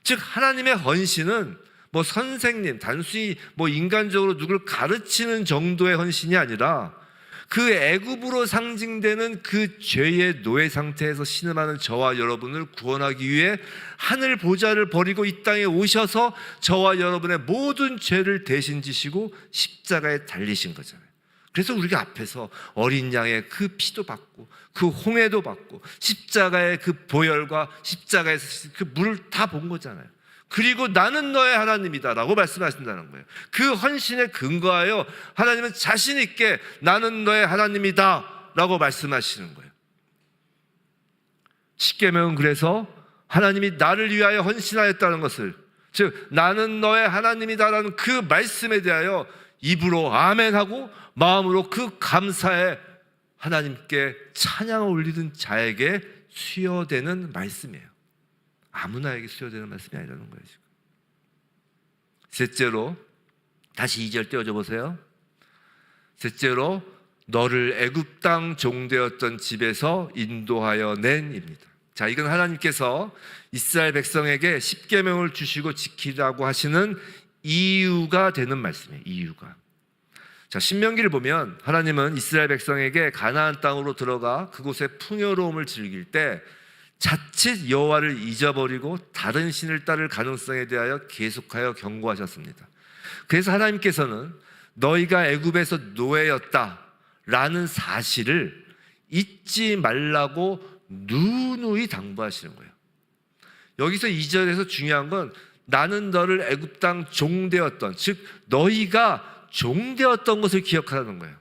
즉 하나님의 헌신은 뭐 선생님, 단순히 뭐 인간적으로 누굴 가르치는 정도의 헌신이 아니라 그 애굽으로 상징되는 그 죄의 노예 상태에서 신음하는 저와 여러분을 구원하기 위해 하늘 보좌를 버리고 이 땅에 오셔서 저와 여러분의 모든 죄를 대신 지시고 십자가에 달리신 거잖아요. 그래서 우리가 앞에서 어린 양의 그 피도 받고 그 홍해도 받고 십자가의 그 보혈과 십자가에서 그 물을 다 본 거잖아요. 그리고 나는 너의 하나님이다 라고 말씀하신다는 거예요. 그 헌신에 근거하여 하나님은 자신 있게 나는 너의 하나님이다 라고 말씀하시는 거예요. 십계명은 그래서 하나님이 나를 위하여 헌신하였다는 것을, 즉 나는 너의 하나님이다 라는 그 말씀에 대하여 입으로 아멘하고 마음으로 그 감사에 하나님께 찬양을 올리는 자에게 수여되는 말씀이에요. 아무나에게 수여되는 말씀이 아니라는 거예요. 지금. 셋째로, 다시 2절 띄워줘 보세요. 셋째로, 너를 애굽 땅 종되었던 집에서 인도하여 낸입니다. 자, 이건 하나님께서 이스라엘 백성에게 십계명을 주시고 지키라고 하시는 이유가 되는 말씀이에요. 이유가. 자, 신명기를 보면 하나님은 이스라엘 백성에게 가나안 땅으로 들어가 그곳의 풍요로움을 즐길 때 자칫 여호와를 잊어버리고 다른 신을 따를 가능성에 대하여 계속하여 경고하셨습니다. 그래서 하나님께서는 너희가 애굽에서 노예였다라는 사실을 잊지 말라고 누누이 당부하시는 거예요. 여기서 2절에서 중요한 건 나는 너를 애굽 땅 종되었던, 즉 너희가 종되었던 것을 기억하라는 거예요.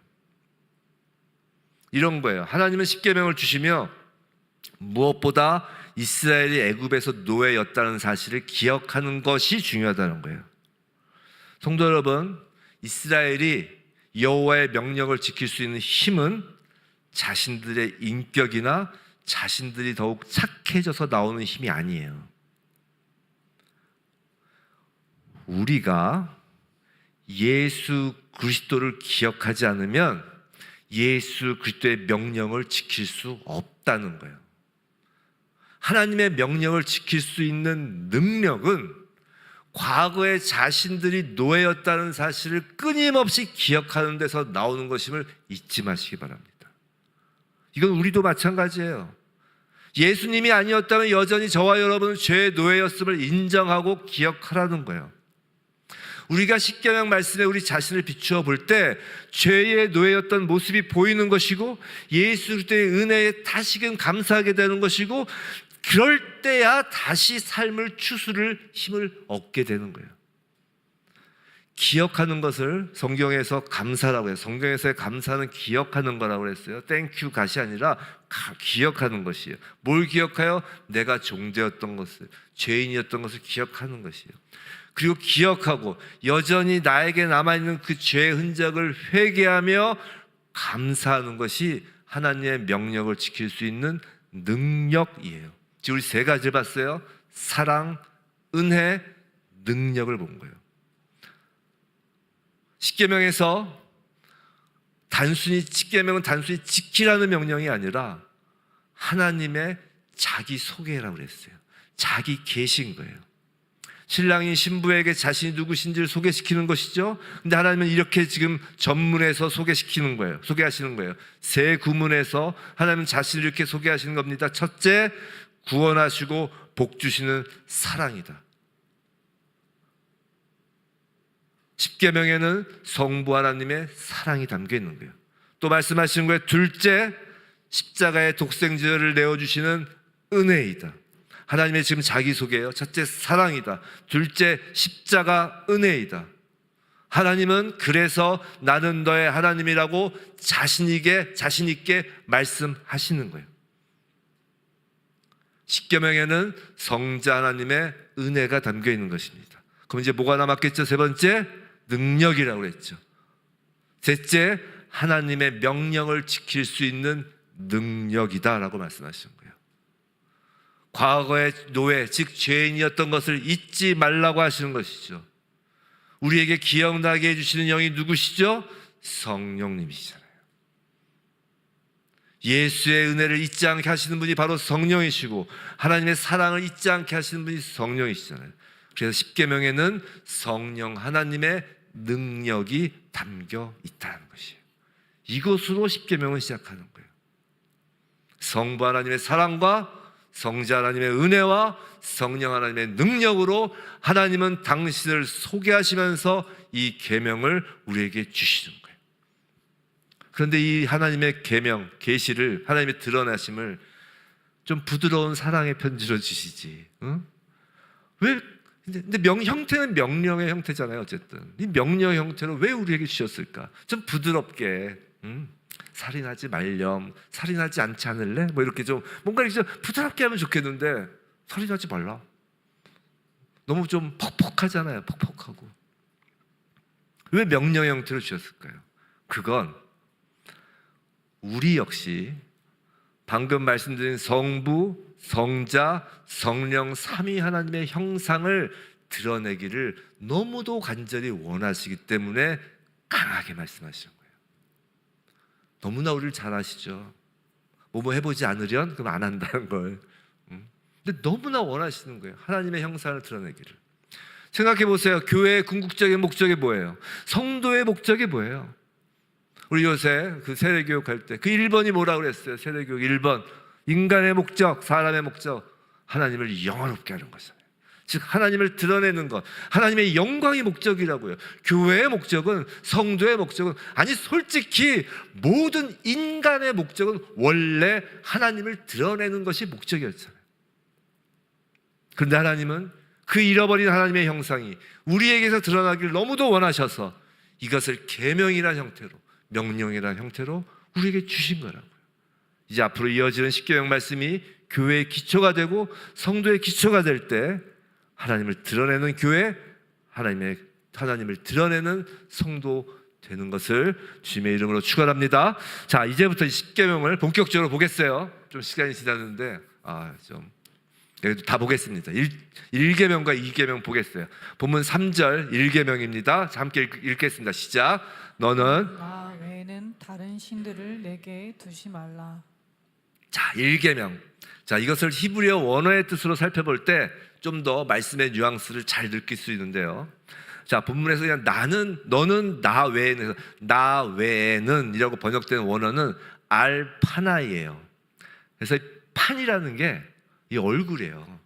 이런 거예요. 하나님은 십계명을 주시며 무엇보다 이스라엘이 애굽에서 노예였다는 사실을 기억하는 것이 중요하다는 거예요. 성도 여러분, 이스라엘이 여호와의 명령을 지킬 수 있는 힘은 자신들의 인격이나 자신들이 더욱 착해져서 나오는 힘이 아니에요. 우리가 예수 그리스도를 기억하지 않으면 예수 그리스도의 명령을 지킬 수 없다는 거예요. 하나님의 명령을 지킬 수 있는 능력은 과거에 자신들이 노예였다는 사실을 끊임없이 기억하는 데서 나오는 것임을 잊지 마시기 바랍니다. 이건 우리도 마찬가지예요. 예수님이 아니었다면 여전히 저와 여러분은 죄의 노예였음을 인정하고 기억하라는 거예요. 우리가 십계명 말씀에 우리 자신을 비추어 볼 때 죄의 노예였던 모습이 보이는 것이고 예수 그리스도의 은혜에 다시금 감사하게 되는 것이고, 그럴 때야 다시 삶을 추스를 힘을 얻게 되는 거예요. 기억하는 것을 성경에서 감사라고 해요. 성경에서의 감사는 기억하는 거라고 했어요. 땡큐 갓이 아니라 기억하는 것이에요. 뭘 기억하여? 내가 종되었던 것을, 죄인이었던 것을 기억하는 것이에요. 그리고 기억하고 여전히 나에게 남아있는 그 죄의 흔적을 회개하며 감사하는 것이 하나님의 명령을 지킬 수 있는 능력이에요. 지금 우리 세 가지를 봤어요. 사랑, 은혜, 능력을 본 거예요. 십계명에서 십계명은 단순히 지키라는 명령이 아니라 하나님의 자기 소개라고 그랬어요. 자기 계신 거예요. 신랑이 신부에게 자신이 누구신지를 소개시키는 것이죠. 근데 하나님은 이렇게 지금 전문에서 소개시키는 거예요. 소개하시는 거예요. 세 구문에서 하나님은 자신을 이렇게 소개하시는 겁니다. 첫째, 구원하시고 복 주시는 사랑이다. 십계명에는 성부 하나님의 사랑이 담겨 있는 거예요. 또 말씀하시는 거예요. 둘째, 십자가의 독생자를 내어주시는 은혜이다. 하나님의 지금 자기소개예요. 첫째, 사랑이다. 둘째, 십자가 은혜이다. 하나님은 그래서 나는 너의 하나님이라고 자신 있게 말씀하시는 거예요. 십계명에는 성자 하나님의 은혜가 담겨 있는 것입니다. 그럼 이제 뭐가 남았겠죠? 세 번째, 능력이라고 했죠. 셋째, 하나님의 명령을 지킬 수 있는 능력이다라고 말씀하시는 거예요. 과거의 노예, 즉 죄인이었던 것을 잊지 말라고 하시는 것이죠. 우리에게 기억나게 해주시는 영이 누구시죠? 성령님이시잖아요. 예수의 은혜를 잊지 않게 하시는 분이 바로 성령이시고 하나님의 사랑을 잊지 않게 하시는 분이 성령이시잖아요. 그래서 십계명에는 성령 하나님의 능력이 담겨 있다는 것이에요. 이것으로 십계명을 시작하는 거예요. 성부 하나님의 사랑과 성자 하나님의 은혜와 성령 하나님의 능력으로 하나님은 당신을 소개하시면서 이 계명을 우리에게 주시는 거예요. 그런데 이 하나님의 계명, 계시를, 하나님의 드러나심을 좀 부드러운 사랑의 편지로 주시지. 응? 왜? 근데 형태는 명령의 형태잖아요. 어쨌든 이 명령의 형태로 왜 우리에게 주셨을까? 좀 부드럽게. 살인하지 말렴, 살인하지 않지 않을래? 뭐 이렇게 좀 뭔가 이렇게 좀 부드럽게 하면 좋겠는데 살인하지 말라. 너무 좀 퍽퍽하잖아요. 퍽퍽하고. 왜 명령 형태로 주셨을까요? 그건 우리 역시 방금 말씀드린 성부, 성자, 성령 삼위 하나님의 형상을 드러내기를 너무도 간절히 원하시기 때문에 강하게 말씀하시는 거예요. 너무나 우리를 잘 아시죠. 뭐 해보지 않으련 그럼 안 한다는 걸. 근데 너무나 원하시는 거예요. 하나님의 형상을 드러내기를. 생각해 보세요. 교회의 궁극적인 목적이 뭐예요? 성도의 목적이 뭐예요? 우리 요새 그 세례교육 할 때 그 1번이 뭐라고 그랬어요? 세례교육 1번. 인간의 목적, 사람의 목적, 하나님을 영원롭게 하는 것이잖아요. 즉 하나님을 드러내는 것, 하나님의 영광이 목적이라고요. 교회의 목적은, 성도의 목적은, 아니 솔직히 모든 인간의 목적은 원래 하나님을 드러내는 것이 목적이었잖아요. 그런데 하나님은 그 잃어버린 하나님의 형상이 우리에게서 드러나기를 너무도 원하셔서 이것을 계명이라는 형태로, 명령이라는 형태로 우리에게 주신 거라고요. 이제 앞으로 이어지는 십계명 말씀이 교회의 기초가 되고 성도의 기초가 될 때 하나님을 드러내는 교회, 하나님을 드러내는 성도 되는 것을 주님의 이름으로 축원합니다. 자, 이제부터 십계명을 본격적으로 보겠어요. 좀 시간이 지났는데 여기도 다 보겠습니다. 1계명과 2계명 보겠어요. 본문 3절 1계명입니다. 함께 읽겠습니다. 시작. 너는 나 외에는 다른 신들을 내게 두지 말라. 자, 1계명. 자, 이것을 히브리어 원어의 뜻으로 살펴볼 때 좀 더 말씀의 뉘앙스를 잘 느낄 수 있는데요. 자, 본문에서 그냥 너는 나 외에는, 나 외에는 이라고 번역된 원어는 알파나이예요. 그래서 판이라는 게 이 얼굴이에요.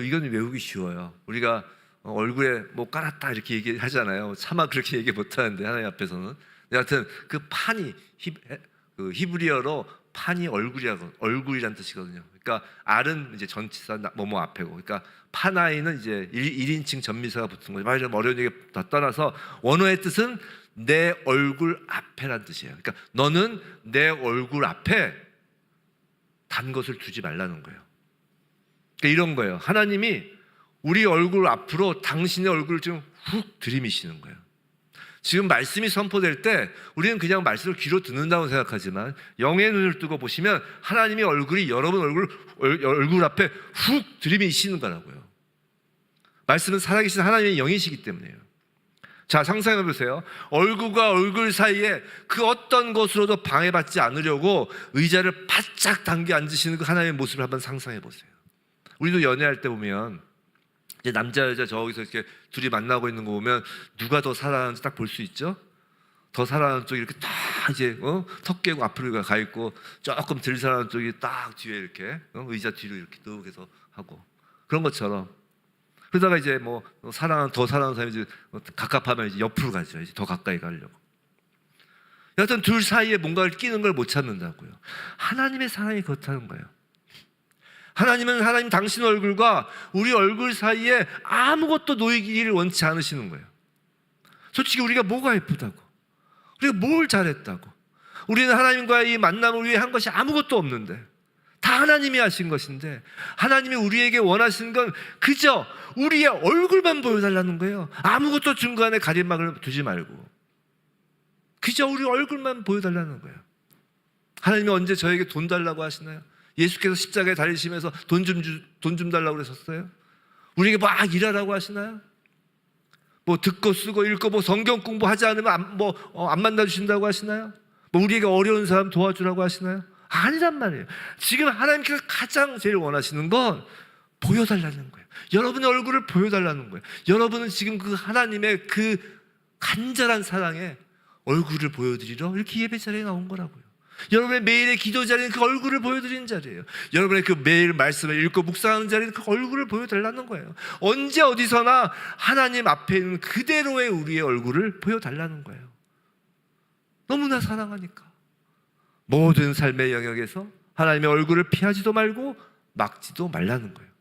이건 외우기 쉬워요. 우리가 얼굴에 뭐 깔았다 이렇게 얘기하잖아요. 차마 그렇게 얘기 못하는데 하나님 앞에서는. 여하튼 그 판이 히브리어로 판이 얼굴이란 뜻이거든요. 그러니까 알은 이제 전치사 뭐뭐 앞에고, 그러니까 파나이는 이제 1인칭 전미사가 붙은 거죠. 말하자면 어려운 얘기 다 떠나서 원어의 뜻은 내 얼굴 앞에란 뜻이에요. 그러니까 너는 내 얼굴 앞에 단 것을 두지 말라는 거예요. 그러니까 이런 거예요. 하나님이 우리 얼굴 앞으로 당신의 얼굴을 좀 훅 들이미시는 거예요. 지금 말씀이 선포될 때 우리는 그냥 말씀을 귀로 듣는다고 생각하지만 영의 눈을 뜨고 보시면 하나님의 얼굴이 여러분 얼굴 앞에 훅 들이미시는 거라고요. 말씀은 살아계신 하나님의 영이시기 때문에요. 자, 상상해 보세요. 얼굴과 얼굴 사이에 그 어떤 것으로도 방해받지 않으려고 의자를 바짝 당겨 앉으시는 그 하나님의 모습을 한번 상상해 보세요. 우리도 연애할 때 보면 이제 남자 여자 저기서 이렇게 둘이 만나고 있는 거 보면 누가 더 사랑하는지 딱 볼 수 있죠. 더 사랑하는 쪽이 이렇게 딱 이제 턱 깨고 앞으로 가 있고, 조금 덜 사랑하는 쪽이 딱 뒤에 이렇게 의자 뒤로 이렇게 누워서 하고, 그런 것처럼 그러다가 이제 뭐 더 사랑하는 사람이 이제 갑갑하면 이제 옆으로 가죠. 이제 더 가까이 가려고. 여하튼 둘 사이에 뭔가를 끼는 걸 못 찾는다고요. 하나님의 사랑이 그렇다는 거예요. 하나님은 하나님 당신 얼굴과 우리 얼굴 사이에 아무것도 놓이기를 원치 않으시는 거예요. 솔직히 우리가 뭐가 예쁘다고, 우리가 뭘 잘했다고, 우리는 하나님과의 이 만남을 위해 한 것이 아무것도 없는데, 다 하나님이 하신 것인데, 하나님이 우리에게 원하시는 건 그저 우리의 얼굴만 보여달라는 거예요. 아무것도 중간에 가림막을 두지 말고 그저 우리 얼굴만 보여달라는 거예요. 하나님이 언제 저에게 돈 달라고 하시나요? 예수께서 십자가에 달리시면서 돈 좀 달라고 그러셨어요? 우리에게 막 일하라고 하시나요? 뭐 듣고 쓰고 읽고 뭐 성경 공부하지 않으면 안 만나주신다고 하시나요? 뭐 우리에게 어려운 사람 도와주라고 하시나요? 아니란 말이에요. 지금 하나님께서 가장 제일 원하시는 건 보여달라는 거예요. 여러분의 얼굴을 보여달라는 거예요. 여러분은 지금 그 하나님의 그 간절한 사랑에 얼굴을 보여드리러 이렇게 예배 자리에 나온 거라고요. 여러분의 매일의 기도 자리는 그 얼굴을 보여드리는 자리예요. 여러분의 그 매일 말씀을 읽고 묵상하는 자리는 그 얼굴을 보여달라는 거예요. 언제 어디서나 하나님 앞에 있는 그대로의 우리의 얼굴을 보여달라는 거예요. 너무나 사랑하니까 모든 삶의 영역에서 하나님의 얼굴을 피하지도 말고 막지도 말라는 거예요.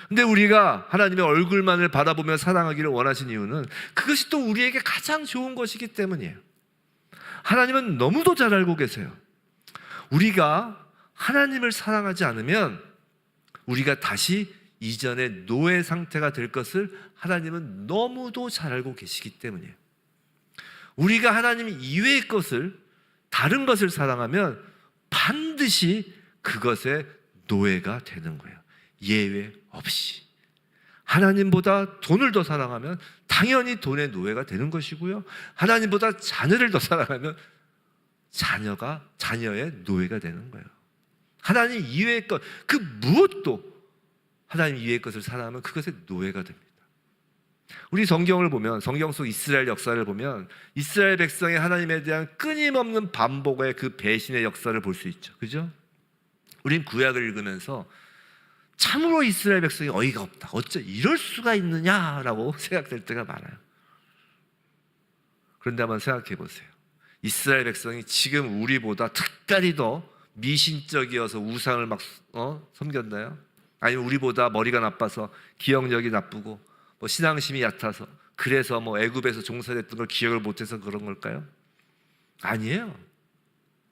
근데 우리가 하나님의 얼굴만을 바라보며 사랑하기를 원하신 이유는 그것이 또 우리에게 가장 좋은 것이기 때문이에요. 하나님은 너무도 잘 알고 계세요. 우리가 하나님을 사랑하지 않으면 우리가 다시 이전의 노예 상태가 될 것을 하나님은 너무도 잘 알고 계시기 때문이에요. 우리가 하나님 이외의 것을, 다른 것을 사랑하면 반드시 그것의 노예가 되는 거예요. 예외 없이. 하나님보다 돈을 더 사랑하면 당연히 돈의 노예가 되는 것이고요. 하나님보다 자녀를 더 사랑하면 자녀의 노예가 되는 거예요. 하나님 이외의 것, 그 무엇도 하나님 이외의 것을 사랑하면 그것의 노예가 됩니다. 우리 성경을 보면, 성경 속 이스라엘 역사를 보면 이스라엘 백성의 하나님에 대한 끊임없는 반복의 그 배신의 역사를 볼 수 있죠. 그죠? 우린 구약을 읽으면서 참으로 이스라엘 백성이 어이가 없다, 어째 이럴 수가 있느냐라고 생각될 때가 많아요. 그런데 한번 생각해 보세요. 이스라엘 백성이 지금 우리보다 특별히 더 미신적이어서 우상을 막 섬겼나요? 아니면 우리보다 머리가 나빠서 기억력이 나쁘고 뭐 신앙심이 얕아서 그래서 뭐 애굽에서 종살이했던 걸 기억을 못해서 그런 걸까요? 아니에요.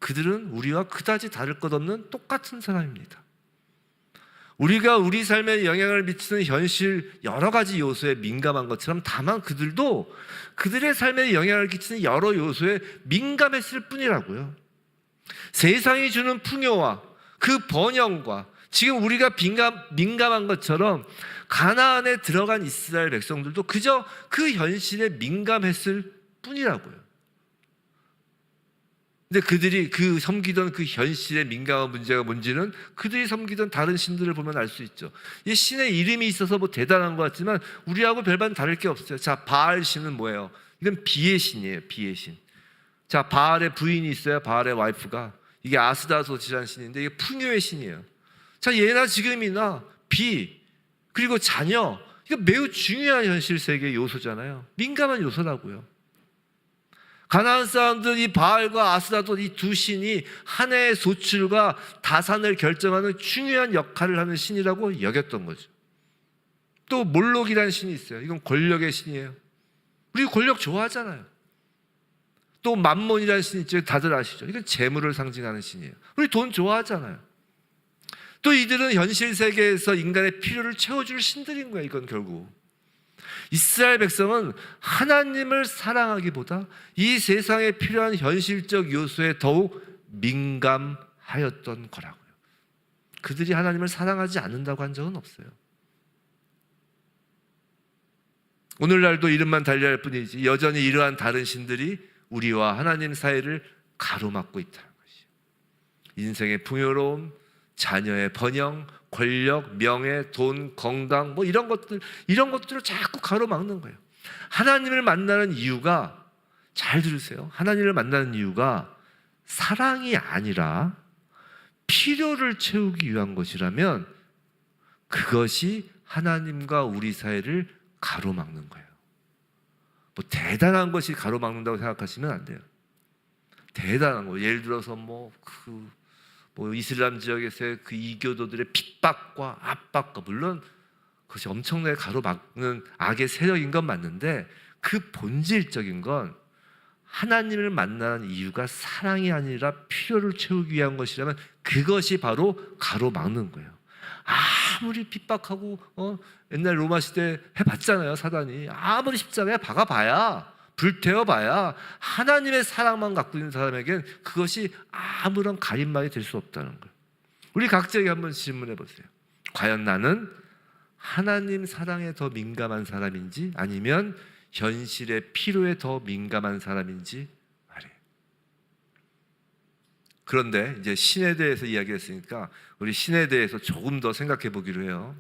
그들은 우리와 그다지 다를 것 없는 똑같은 사람입니다. 우리가 우리 삶에 영향을 미치는 현실 여러 가지 요소에 민감한 것처럼 다만 그들도 그들의 삶에 영향을 끼치는 여러 요소에 민감했을 뿐이라고요. 세상이 주는 풍요와 그 번영과 지금 우리가 민감한 것처럼 가나안에 들어간 이스라엘 백성들도 그저 그 현실에 민감했을 뿐이라고요. 근데 그들이 섬기던 그 현실의 민감한 문제가 뭔지는 그들이 섬기던 다른 신들을 보면 알 수 있죠. 이 신의 이름이 있어서 뭐 대단한 것 같지만 우리하고 별반 다를 게 없어요. 자, 바알 신은 뭐예요? 이건 비의 신이에요. 비의 신. 자, 바알의 부인이 있어요. 바알의 와이프가. 이게 아스다소시라는 신인데 이게 풍요의 신이에요. 자, 예나 지금이나 비 그리고 자녀, 이거 매우 중요한 현실 세계의 요소잖아요. 민감한 요소라고요. 가나안 사람들 이 바알과 아스다도 이 두 신이 한 해의 소출과 다산을 결정하는 중요한 역할을 하는 신이라고 여겼던 거죠. 또 몰록이라는 신이 있어요. 이건 권력의 신이에요. 우리 권력 좋아하잖아요. 또 맘몬이라는 신이 있죠. 다들 아시죠? 이건 재물을 상징하는 신이에요. 우리 돈 좋아하잖아요. 또 이들은 현실 세계에서 인간의 필요를 채워줄 신들인 거예요. 이건 결국 이스라엘 백성은 하나님을 사랑하기보다 이 세상에 필요한 현실적 요소에 더욱 민감하였던 거라고요. 그들이 하나님을 사랑하지 않는다고 한 적은 없어요. 오늘날도 이름만 달리할 뿐이지 여전히 이러한 다른 신들이 우리와 하나님 사이를 가로막고 있다는 것이죠. 인생의 풍요로움, 자녀의 번영, 권력, 명예, 돈, 건강 뭐 이런 것들을 자꾸 가로막는 거예요. 하나님을 만나는 이유가, 잘 들으세요. 하나님을 만나는 이유가 사랑이 아니라 필요를 채우기 위한 것이라면 그것이 하나님과 우리 사이를 가로막는 거예요. 뭐 대단한 것이 가로막는다고 생각하시면 안 돼요. 대단한 거. 예를 들어서 뭐 이슬람 지역에서의 그 이교도들의 핍박과 압박과, 물론 그것이 엄청나게 가로막는 악의 세력인 건 맞는데, 그 본질적인 건 하나님을 만나는 이유가 사랑이 아니라 필요를 채우기 위한 것이라면 그것이 바로 가로막는 거예요. 아무리 핍박하고 옛날 로마 시대 해봤잖아요. 사단이 아무리 십자가에 박아봐야, 불태워봐야 하나님의 사랑만 갖고 있는 사람에겐 그것이 아무런 가림막이 될 수 없다는 거예요. 우리 각자에게 한번 질문해 보세요. 과연 나는 하나님 사랑에 더 민감한 사람인지, 아니면 현실의 필요에 더 민감한 사람인지 말이에요. 그런데 이제 신에 대해서 이야기했으니까 우리 신에 대해서 조금 더 생각해 보기로 해요.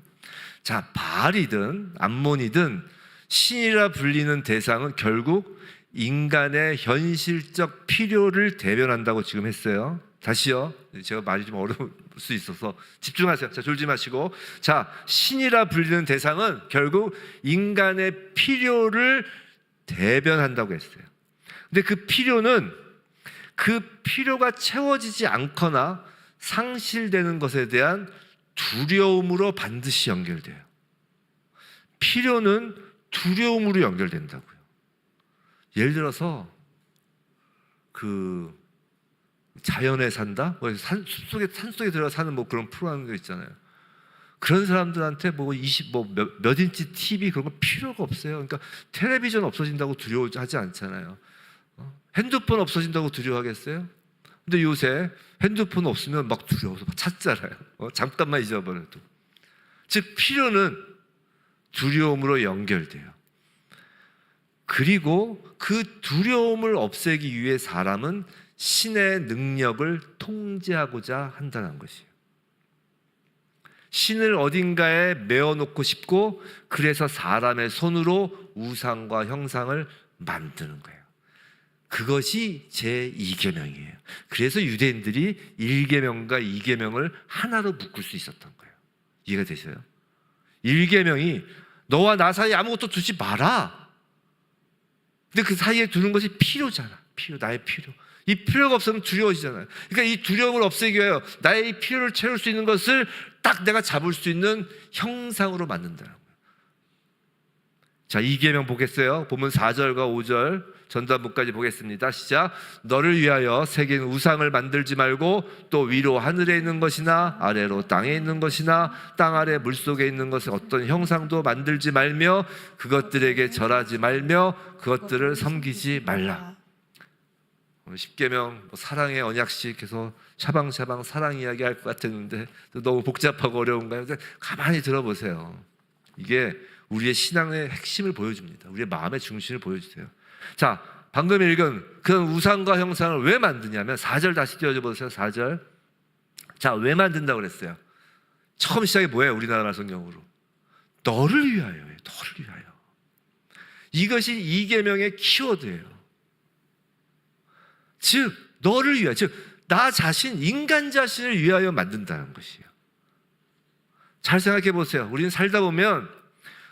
자, 바알이든 암몬이든 신이라 불리는 대상은 결국 인간의 현실적 필요를 대변한다고 지금 했어요. 다시요. 제가 말이 좀 어려울 수 있어서 집중하세요. 자, 졸지 마시고. 자, 신이라 불리는 대상은 결국 인간의 필요를 대변한다고 했어요. 근데 그 필요는 그 필요가 채워지지 않거나 상실되는 것에 대한 두려움으로 반드시 연결돼요. 필요는 두려움으로 연결된다고요. 예를 들어서 그 자연에 산다? 산속에 들어가 사는 뭐 그런 프로그램 거 있잖아요. 그런 사람들한테 몇 인치 TV 그런 거 필요가 없어요. 그러니까 텔레비전 없어진다고 두려워하지 않잖아요. 핸드폰 없어진다고 두려워하겠어요? 근데 요새 핸드폰 없으면 막 두려워서 막 찾잖아요. 잠깐만 잊어버려도. 즉 필요는 두려움으로 연결돼요. 그리고 그 두려움을 없애기 위해 사람은 신의 능력을 통제하고자 한다는 것이에요. 신을 어딘가에 메어놓고 싶고, 그래서 사람의 손으로 우상과 형상을 만드는 거예요. 그것이 제2계명이에요. 그래서 유대인들이 1계명과 2계명을 하나로 묶을 수 있었던 거예요. 이해가 되세요? 1계명이 너와 나 사이에 아무것도 두지 마라. 근데 그 사이에 두는 것이 필요잖아. 필요, 나의 필요. 이 필요가 없으면 두려워지잖아요. 그러니까 이 두려움을 없애기 위하여 나의 이 필요를 채울 수 있는 것을 딱 내가 잡을 수 있는 형상으로 만든다는 거예요. 자, 2계명 보겠어요. 보면 4절과 5절 전반부까지 보겠습니다. 시작. 너를 위하여 새긴 우상을 만들지 말고, 또 위로 하늘에 있는 것이나 아래로 땅에 있는 것이나 땅 아래 물속에 있는 것을 어떤 형상도 만들지 말며, 그것들에게 절하지 말며 그것들을 섬기지 말라. 10계명 사랑의 언약식 해서 샤방샤방 사랑 이야기 할 것 같았는데 너무 복잡하고 어려운가요? 가만히 들어보세요. 이게 우리의 신앙의 핵심을 보여줍니다. 우리의 마음의 중심을 보여주세요. 자, 방금 읽은 그 우상과 형상을 왜 만드냐면 4절 다시 띄워보세요. 4절. 자, 왜 만든다고 그랬어요? 처음 시작이 뭐예요? 우리나라 성경으로 너를 위하여예요. 너를 위하여. 이것이 2계명의 키워드예요. 즉 너를 위하여, 즉 나 자신, 인간 자신을 위하여 만든다는 것이에요. 잘 생각해 보세요. 우리는 살다 보면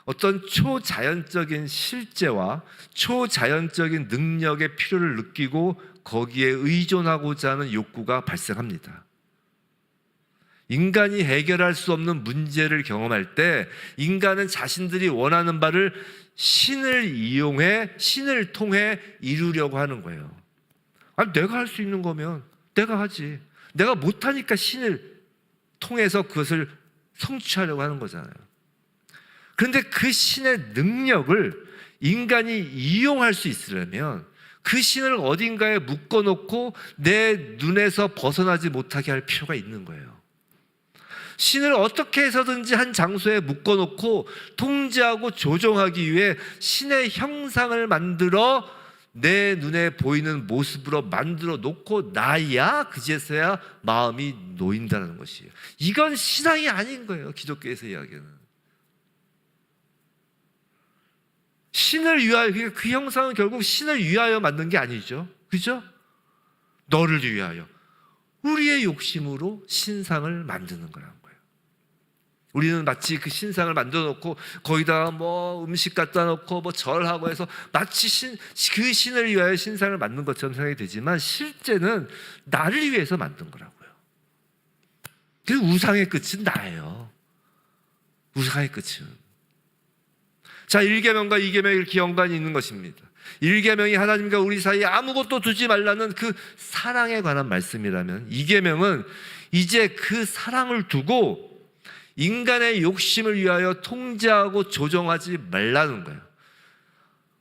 어떤 초자연적인 실제와 초자연적인 능력의 필요를 느끼고 거기에 의존하고자 하는 욕구가 발생합니다. 인간이 해결할 수 없는 문제를 경험할 때 인간은 자신들이 원하는 바를 신을 이용해, 신을 통해 이루려고 하는 거예요. 아니, 내가 할 수 있는 거면 내가 하지. 내가 못하니까 신을 통해서 그것을 성취하려고 하는 거잖아요. 그런데 그 신의 능력을 인간이 이용할 수 있으려면 그 신을 어딘가에 묶어놓고 내 눈에서 벗어나지 못하게 할 필요가 있는 거예요. 신을 어떻게 해서든지 한 장소에 묶어놓고 통제하고 조종하기 위해 신의 형상을 만들어 내 눈에 보이는 모습으로 만들어 놓고 나야 그제서야 마음이 놓인다는 것이에요. 이건 신앙이 아닌 거예요. 기독교에서 이야기하는. 신을 위하여, 그 형상은 결국 신을 위하여 만든 게 아니죠. 그죠? 너를 위하여. 우리의 욕심으로 신상을 만드는 거라는 거예요. 우리는 마치 그 신상을 만들어 놓고 거기다가 뭐 음식 갖다 놓고 뭐 절하고 해서 마치 그 신을 위하여 신상을 만든 것처럼 생각이 되지만 실제는 나를 위해서 만든 거라고요. 그 우상의 끝은 나예요. 우상의 끝은. 자, 1계명과 2계명이 이렇게 연관이 있는 것입니다. 1계명이 하나님과 우리 사이에 아무것도 두지 말라는 그 사랑에 관한 말씀이라면 2계명은 이제 그 사랑을 두고 인간의 욕심을 위하여 통제하고 조정하지 말라는 거예요.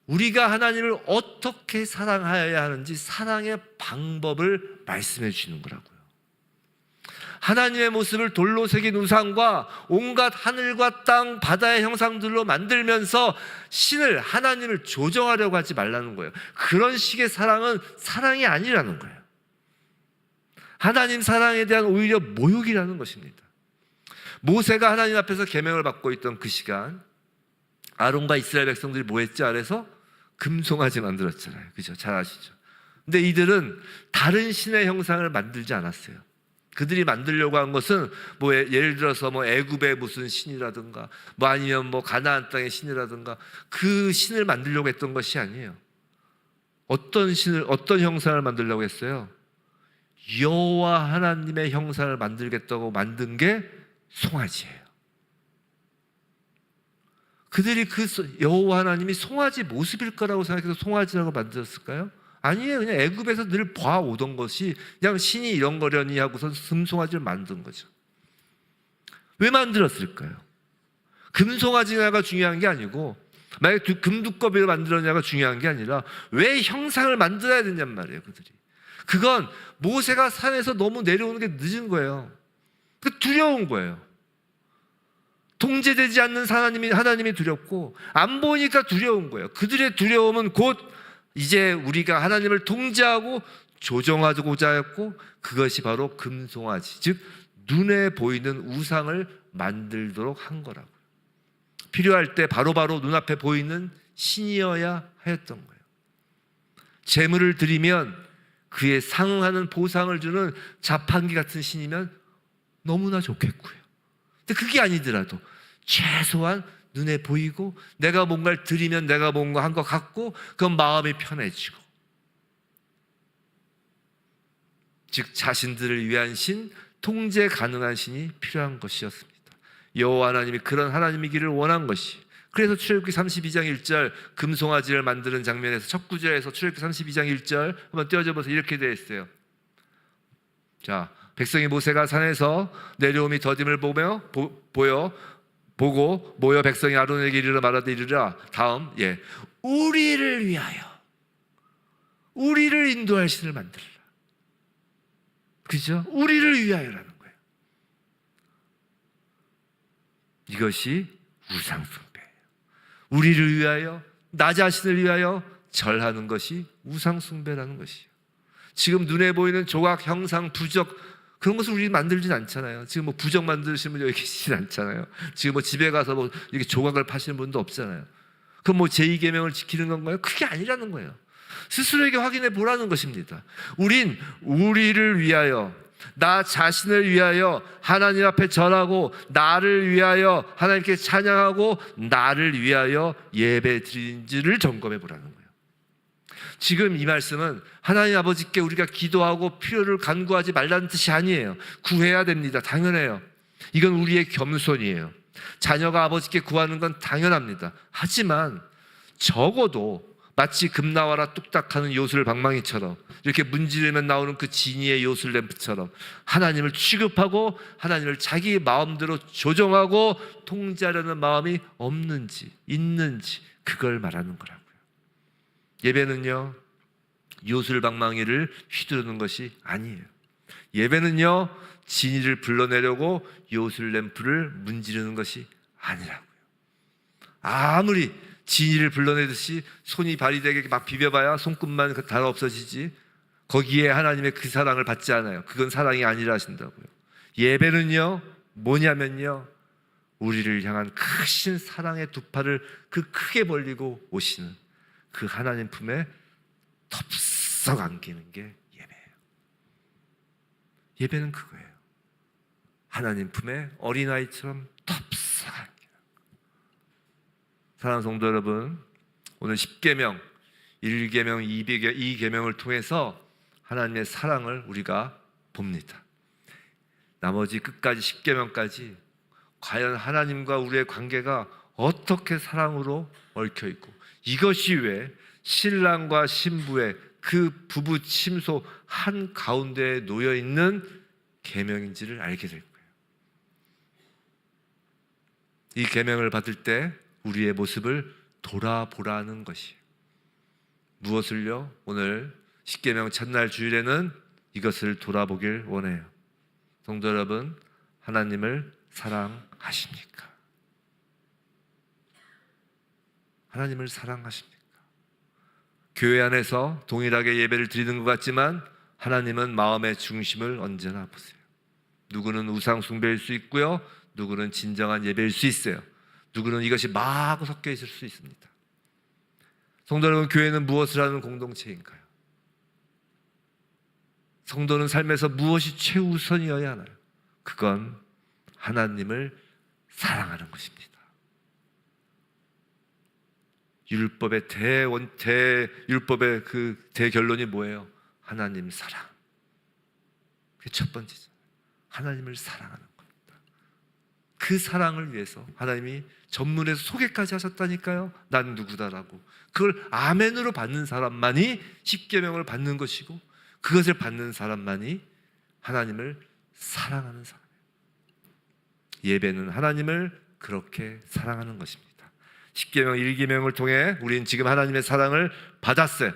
우리가 하나님을 어떻게 사랑해야 하는지 사랑의 방법을 말씀해 주시는 거라고요. 하나님의 모습을 돌로 새긴 우상과 온갖 하늘과 땅, 바다의 형상들로 만들면서 신을, 하나님을 조정하려고 하지 말라는 거예요. 그런 식의 사랑은 사랑이 아니라는 거예요. 하나님 사랑에 대한 오히려 모욕이라는 것입니다. 모세가 하나님 앞에서 계명을 받고 있던 그 시간, 아론과 이스라엘 백성들이 뭐 했지? 아래서 금송아지 만들었잖아요. 그죠? 잘 아시죠? 근데 이들은 다른 신의 형상을 만들지 않았어요. 그들이 만들려고 한 것은 뭐 예를 들어서 뭐 애굽의 무슨 신이라든가 뭐 아니면 뭐 가나안 땅의 신이라든가 그 신을 만들려고 했던 것이 아니에요. 어떤 형상을 만들려고 했어요? 여호와 하나님의 형상을 만들겠다고 만든 게 송아지예요. 그들이 그 여호와 하나님이 송아지 모습일 거라고 생각해서 송아지라고 만들었을까요? 아니에요. 그냥 애굽에서 늘 봐오던 것이 그냥 신이 이런 거려니 하고서 금송아지를 만든 거죠. 왜 만들었을까요? 금송아지가 중요한 게 아니고 만약에 금두꺼비를 만들었냐가 중요한 게 아니라 왜 형상을 만들어야 되냔 말이에요. 그들이. 그건 모세가 산에서 너무 내려오는 게 늦은 거예요. 두려운 거예요. 통제되지 않는 하나님이 두렵고 안 보니까 두려운 거예요. 그들의 두려움은 곧 이제 우리가 하나님을 통제하고 조정하고자 하였고 그것이 바로 금송아지, 즉 눈에 보이는 우상을 만들도록 한 거라고요. 필요할 때 바로바로 눈앞에 보이는 신이어야 하였던 거예요. 제물을 드리면 그에 상응하는 보상을 주는 자판기 같은 신이면 너무나 좋겠고요. 근데 그게 아니더라도 최소한 눈에 보이고 내가 뭔가를 드리면 내가 뭔가 한 것 같고 그건 마음이 편해지고, 즉 자신들을 위한 신, 통제 가능한 신이 필요한 것이었습니다. 여호와 하나님이 그런 하나님이기를 원한 것이, 그래서 출애굽기 32장 1절 금송아지를 만드는 장면에서 첫 구절에서 출애굽기 32장 1절 한번 띄워줘 보세요. 이렇게 되어 있어요. 자, 백성이 모세가 산에서 내려옴이 더딤을 보고 모여 백성이 아론에게 이르러 말하되 이르라. 다음, 우리를 위하여 우리를 인도할 신을 만들라. 그죠? 우리를 위하여라는 거예요. 이것이 우상숭배예요. 우리를 위하여, 나 자신을 위하여 절하는 것이 우상숭배라는 것이에요. 지금 눈에 보이는 조각, 형상, 부적 그런 것을 우리 만들진 않잖아요. 지금 뭐 부적 만드시는 분 여기 계시진 않잖아요. 지금 뭐 집에 가서 뭐 이렇게 조각을 파시는 분도 없잖아요. 그럼 뭐 제2계명을 지키는 건가요? 그게 아니라는 거예요. 스스로에게 확인해 보라는 것입니다. 우린 우리를 위하여, 나 자신을 위하여 하나님 앞에 절하고, 나를 위하여 하나님께 찬양하고, 나를 위하여 예배 드린지를 점검해 보라는 거예요. 지금 이 말씀은 하나님 아버지께 우리가 기도하고 필요를 간구하지 말라는 뜻이 아니에요. 구해야 됩니다. 당연해요. 이건 우리의 겸손이에요. 자녀가 아버지께 구하는 건 당연합니다. 하지만 적어도 마치 금나와라 뚝딱하는 요술 방망이처럼 이렇게 문지르면 나오는 그 지니의 요술 램프처럼 하나님을 취급하고 하나님을 자기 마음대로 조정하고 통제하려는 마음이 없는지 있는지 그걸 말하는 거라고요. 예배는요, 요술 방망이를 휘두르는 것이 아니에요. 예배는요, 진이를 불러내려고 요술 램프를 문지르는 것이 아니라고요. 아무리 진이를 불러내듯이 손이 발이 되게 막 비벼봐야 손끝만 다 없어지지, 거기에 하나님의 그 사랑을 받지 않아요. 그건 사랑이 아니라 하신다고요. 예배는요, 뭐냐면요, 우리를 향한 크신 사랑의 두 팔을 그 크게 벌리고 오시는 그 하나님 품에 덥석 안기는 게 예배예요. 예배는 그거예요. 하나님 품에 어린아이처럼 덥석하게. 사랑하는 성도 여러분, 오늘 10계명, 1계명, 2계명을 통해서 하나님의 사랑을 우리가 봅니다. 나머지 끝까지 10계명까지 과연 하나님과 우리의 관계가 어떻게 사랑으로 얽혀 있고, 이것이 왜 신랑과 신부의 그 부부 침소 한 가운데에 놓여 있는 계명인지를 알게 될 거예요. 이 계명을 받을 때 우리의 모습을 돌아보라는 것이에요. 무엇을요? 오늘 10계명 첫날 주일에는 이것을 돌아보길 원해요. 성도 여러분, 하나님을 사랑하십니까? 하나님을 사랑하십니까? 교회 안에서 동일하게 예배를 드리는 것 같지만 하나님은 마음의 중심을 언제나 보세요. 누구는 우상 숭배일 수 있고요, 누구는 진정한 예배일 수 있어요. 누구는 이것이 마구 섞여 있을 수 있습니다. 성도 여러분, 교회는 무엇을 하는 공동체인가요? 성도는 삶에서 무엇이 최우선이어야 하나요? 그건 하나님을 사랑하는 것입니다. 율법의 율법의 그 대결론이 뭐예요? 하나님 사랑. 그게 첫 번째죠. 하나님을 사랑하는 겁니다. 그 사랑을 위해서 하나님이 전문에서 소개까지 하셨다니까요. 난 누구다라고. 그걸 아멘으로 받는 사람만이 10계명을 받는 것이고, 그것을 받는 사람만이 하나님을 사랑하는 사람이에요. 예배는 하나님을 그렇게 사랑하는 것입니다. 10계명, 1계명을 통해 우리는 지금 하나님의 사랑을 받았어요.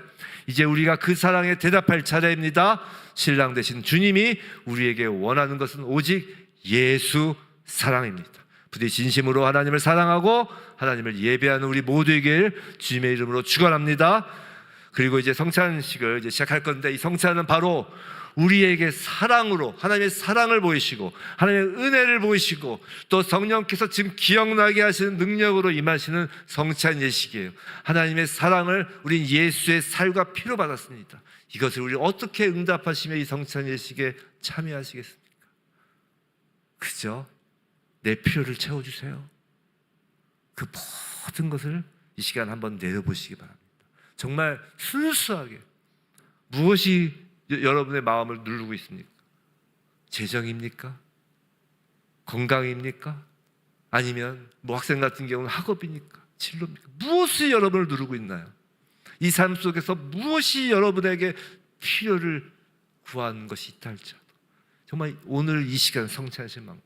이제 우리가 그 사랑에 대답할 차례입니다. 신랑 되신 주님이 우리에게 원하는 것은 오직 예수 사랑입니다. 부디 진심으로 하나님을 사랑하고 하나님을 예배하는 우리 모두에게 주님의 이름으로 축원합니다. 그리고 이제 성찬식을 이제 시작할 건데, 이 성찬은 바로 우리에게 사랑으로 하나님의 사랑을 보이시고 하나님의 은혜를 보이시고 또 성령께서 지금 기억나게 하시는 능력으로 임하시는 성찬 예식이에요. 하나님의 사랑을 우린 예수의 살과 피로 받았습니다. 이것을 우리 어떻게 응답하시며 이 성찬 예식에 참여하시겠습니까? 그죠? 내 필요를 채워주세요. 그 모든 것을 이 시간 한번 내려보시기 바랍니다. 정말 순수하게 무엇이 여러분의 마음을 누르고 있습니까? 재정입니까? 건강입니까? 아니면 뭐 학생 같은 경우는 학업입니까? 진로입니까? 무엇이 여러분을 누르고 있나요? 이 삶 속에서 무엇이 여러분에게 필요를 구한 것이 있다 할지라도 정말 오늘 이 시간 성찬하실 만큼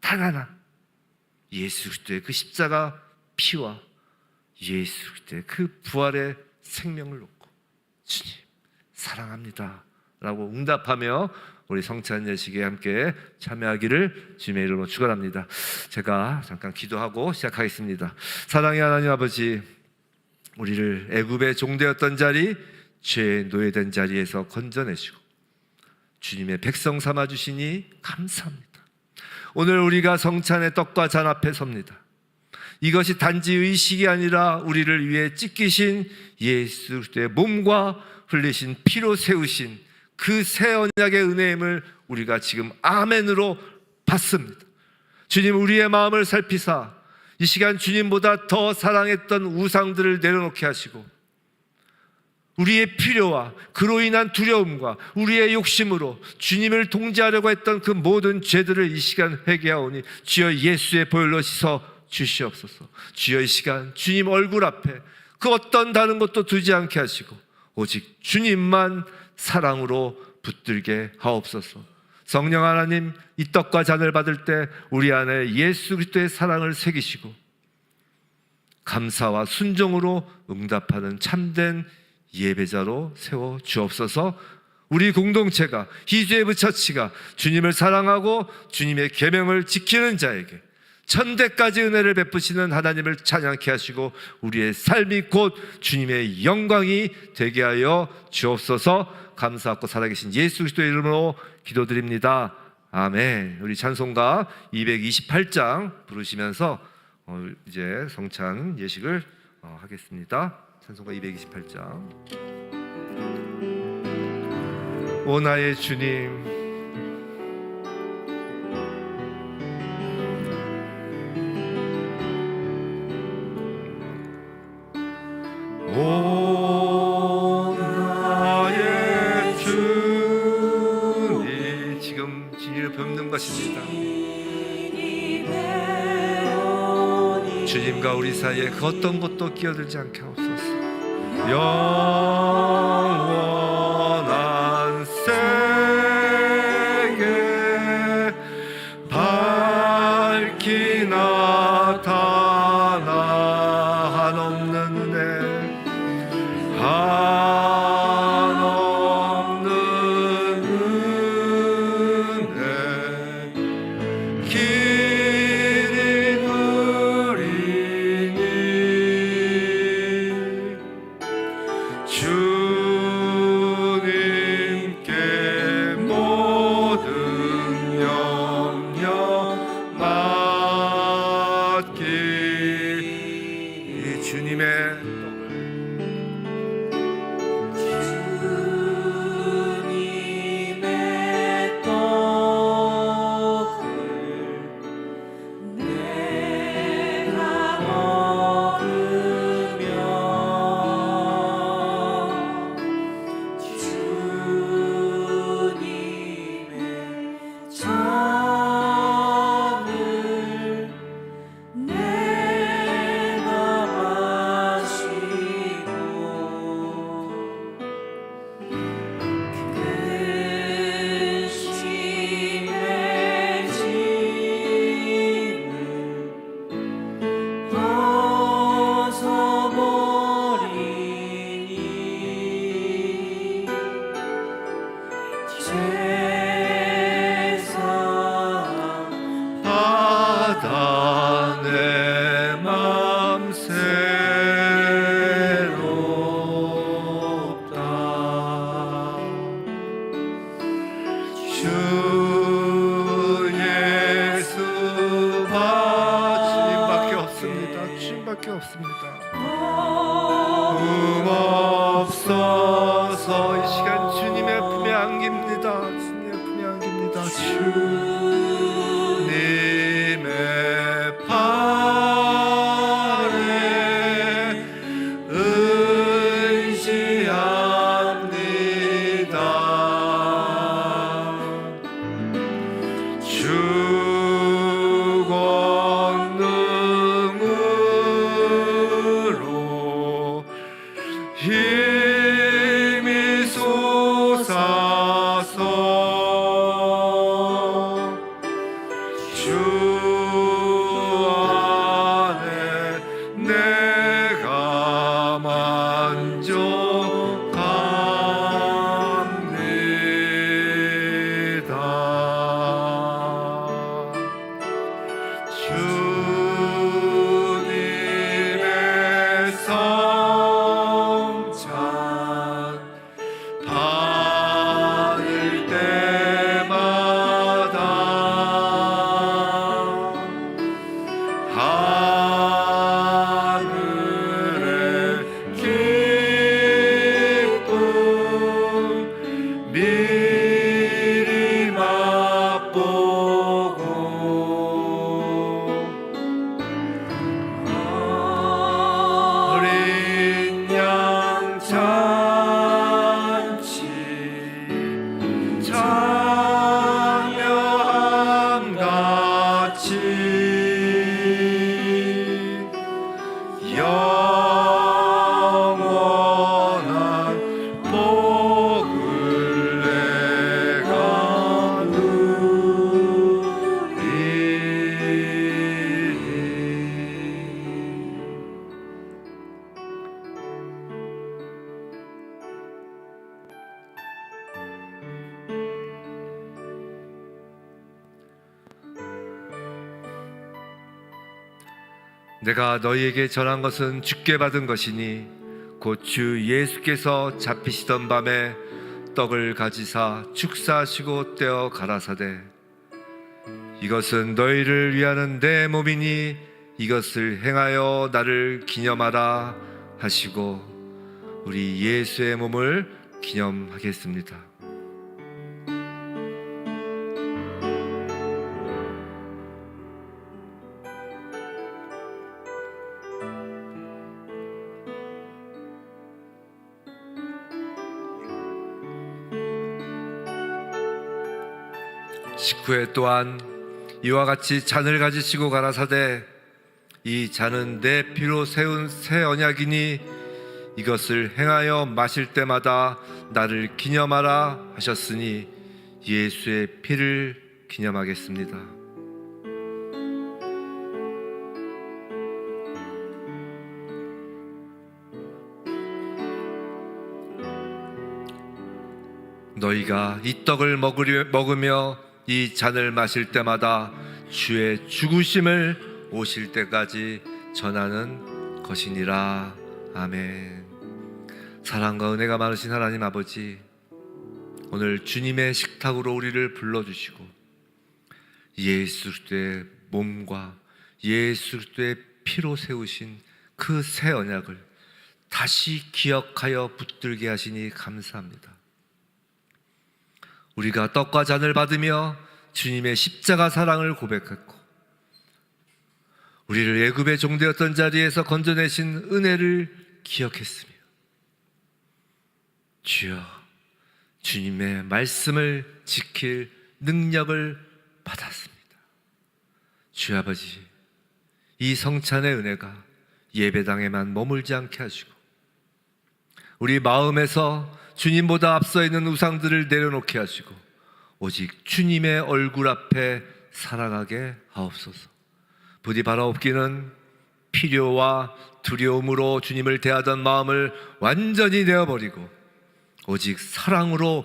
단 하나, 예수 그리스도의 그 십자가 피와 예수 그리스도의 그 부활의 생명을 놓고 주님 사랑합니다 라고 응답하며 우리 성찬 예식에 함께 참여하기를 주님의 이름으로 축원합니다. 제가 잠깐 기도하고 시작하겠습니다. 사랑의 하나님 아버지, 우리를 애굽의 종되었던 자리, 죄의 노예된 자리에서 건져내시고 주님의 백성 삼아 주시니 감사합니다. 오늘 우리가 성찬의 떡과 잔 앞에 섭니다. 이것이 단지 의식이 아니라 우리를 위해 찢기신 예수 그리스도의 몸과 흘리신 피로 세우신 그 새 언약의 은혜임을 우리가 지금 아멘으로 받습니다. 주님, 우리의 마음을 살피사 이 시간 주님보다 더 사랑했던 우상들을 내려놓게 하시고 우리의 필요와 그로 인한 두려움과 우리의 욕심으로 주님을 동지하려고 했던 그 모든 죄들을 이 시간 회개하오니 주여 예수의 보혈로 씻어 주시옵소서. 주여 이 시간 주님 얼굴 앞에 그 어떤 다른 것도 두지 않게 하시고 오직 주님만 사랑으로 붙들게 하옵소서. 성령 하나님, 이 떡과 잔을 받을 때 우리 안에 예수 그리스도의 사랑을 새기시고 감사와 순종으로 응답하는 참된 예배자로 세워 주옵소서. 우리 공동체가, 히즈에브 처치가 주님을 사랑하고 주님의 계명을 지키는 자에게 천대까지 은혜를 베푸시는 하나님을 찬양케 하시고 우리의 삶이 곧 주님의 영광이 되게 하여 주옵소서. 감사하고 살아계신 예수 그리스도의 이름으로 기도드립니다. 아멘. 우리 찬송가 228장 부르시면서 이제 성찬 예식을 하겠습니다. 찬송가 228장. 오 나의 주님, 주님과 우리 사이에 그 어떤 것도 끼어들지 않게 하옵소서. 영원한 세계 밝히 나타나 한없는 은혜 한없는 은혜 길이 누리니 주님께 모든 영역 맡기 주님의 받아 내 맘 새롭다 주 예수 주님밖에 없습니다. 주님밖에 없습니다. 없어서 이 시간 주님의 품에 안깁니다. 주님의 품에 안깁니다. 주님의 팔에 의지합니다. 주 권능으로 힘이 솟아서 주 안에 내가 만족합니다. 주님의 성찬 받을 때마다 하늘의 기쁨 미리 맛보고 어린 양 잔치 참여함 같이 영원한 복을 내가 누리리. 내가 너희에게 전한 것은 주께 받은 것이니 곧 주 예수께서 잡히시던 밤에 떡을 가지사 축사하시고 떼어 가라사대 이것은 너희를 위하는 내 몸이니 이것을 행하여 나를 기념하라 하시고 우리 예수의 몸을 기념하겠습니다. 식후에 또한 이와 같이 잔을 가지시고 가라사대 이 잔은 내 피로 세운 새 언약이니 이것을 행하여 마실 때마다 나를 기념하라 하셨으니 예수의 피를 기념하겠습니다. 너희가 이 떡을 먹으며 이 잔을 마실 때마다 주의 죽으심을 오실 때까지 전하는 것이니라. 아멘. 사랑과 은혜가 많으신 하나님 아버지, 오늘 주님의 식탁으로 우리를 불러주시고 예수 그리스도의 몸과 예수 그리스도의 피로 세우신 그 새 언약을 다시 기억하여 붙들게 하시니 감사합니다. 우리가 떡과 잔을 받으며 주님의 십자가 사랑을 고백했고 우리를 애굽의 종되었던 자리에서 건져내신 은혜를 기억했으며 주여, 주님의 말씀을 지킬 능력을 받았습니다. 주여 아버지, 이 성찬의 은혜가 예배당에만 머물지 않게 하시고 우리 마음에서 주님보다 앞서 있는 우상들을 내려놓게 하시고 오직 주님의 얼굴 앞에 살아가게 하옵소서. 부디 바라옵기는 필요와 두려움으로 주님을 대하던 마음을 완전히 내어버리고 오직 사랑으로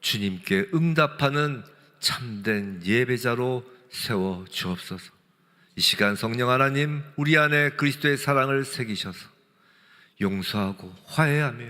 주님께 응답하는 참된 예배자로 세워 주옵소서. 이 시간 성령 하나님, 우리 안에 그리스도의 사랑을 새기셔서 용서하고 화해하며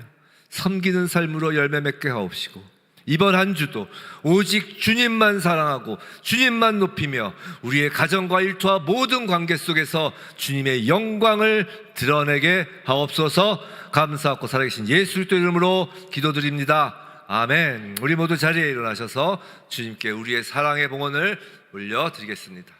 섬기는 삶으로 열매 맺게 하옵시고 이번 한 주도 오직 주님만 사랑하고 주님만 높이며 우리의 가정과 일터와 모든 관계 속에서 주님의 영광을 드러내게 하옵소서. 감사하고 살아계신 예수 그리스도 이름으로 기도드립니다. 아멘. 우리 모두 자리에 일어나셔서 주님께 우리의 사랑의 봉헌을 올려드리겠습니다.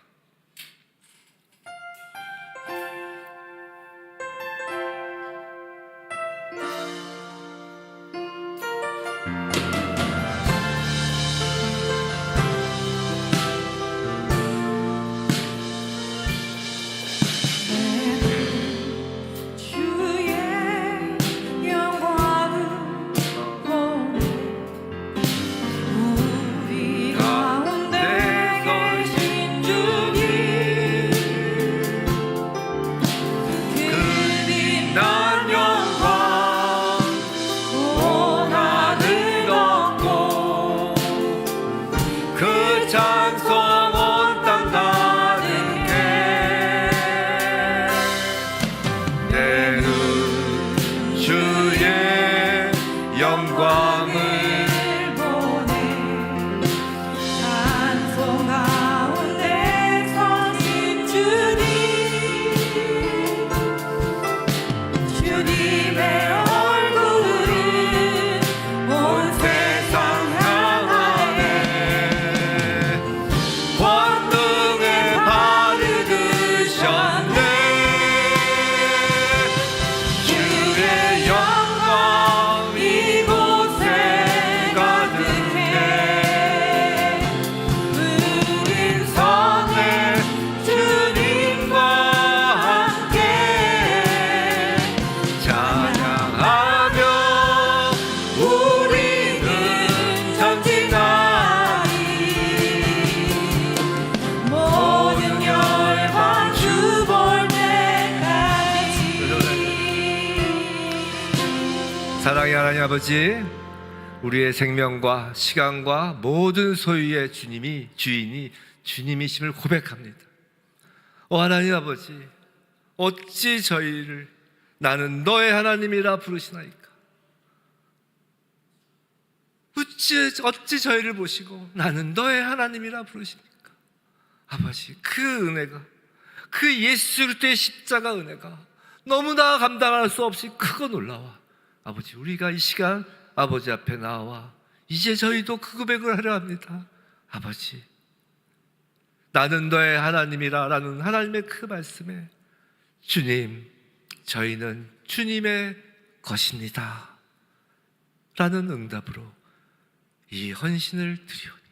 사랑의 하나님 아버지, 우리의 생명과 시간과 모든 소유의 주인이 주님이심을 고백합니다. 하나님 아버지, 어찌 저희를 나는 너의 하나님이라 부르시나이까? 어찌 저희를 보시고 나는 너의 하나님이라 부르십니까? 아버지, 그 은혜가, 그 예수 그리스도의 십자가 은혜가 너무나 감당할 수 없이 크고 놀라워 아버지, 우리가 이 시간 아버지 앞에 나와 이제 저희도 그 고백을 하려 합니다. 아버지, 나는 너의 하나님이라 라는 하나님의 그 말씀에 주님, 저희는 주님의 것입니다 라는 응답으로 이 헌신을 드리오니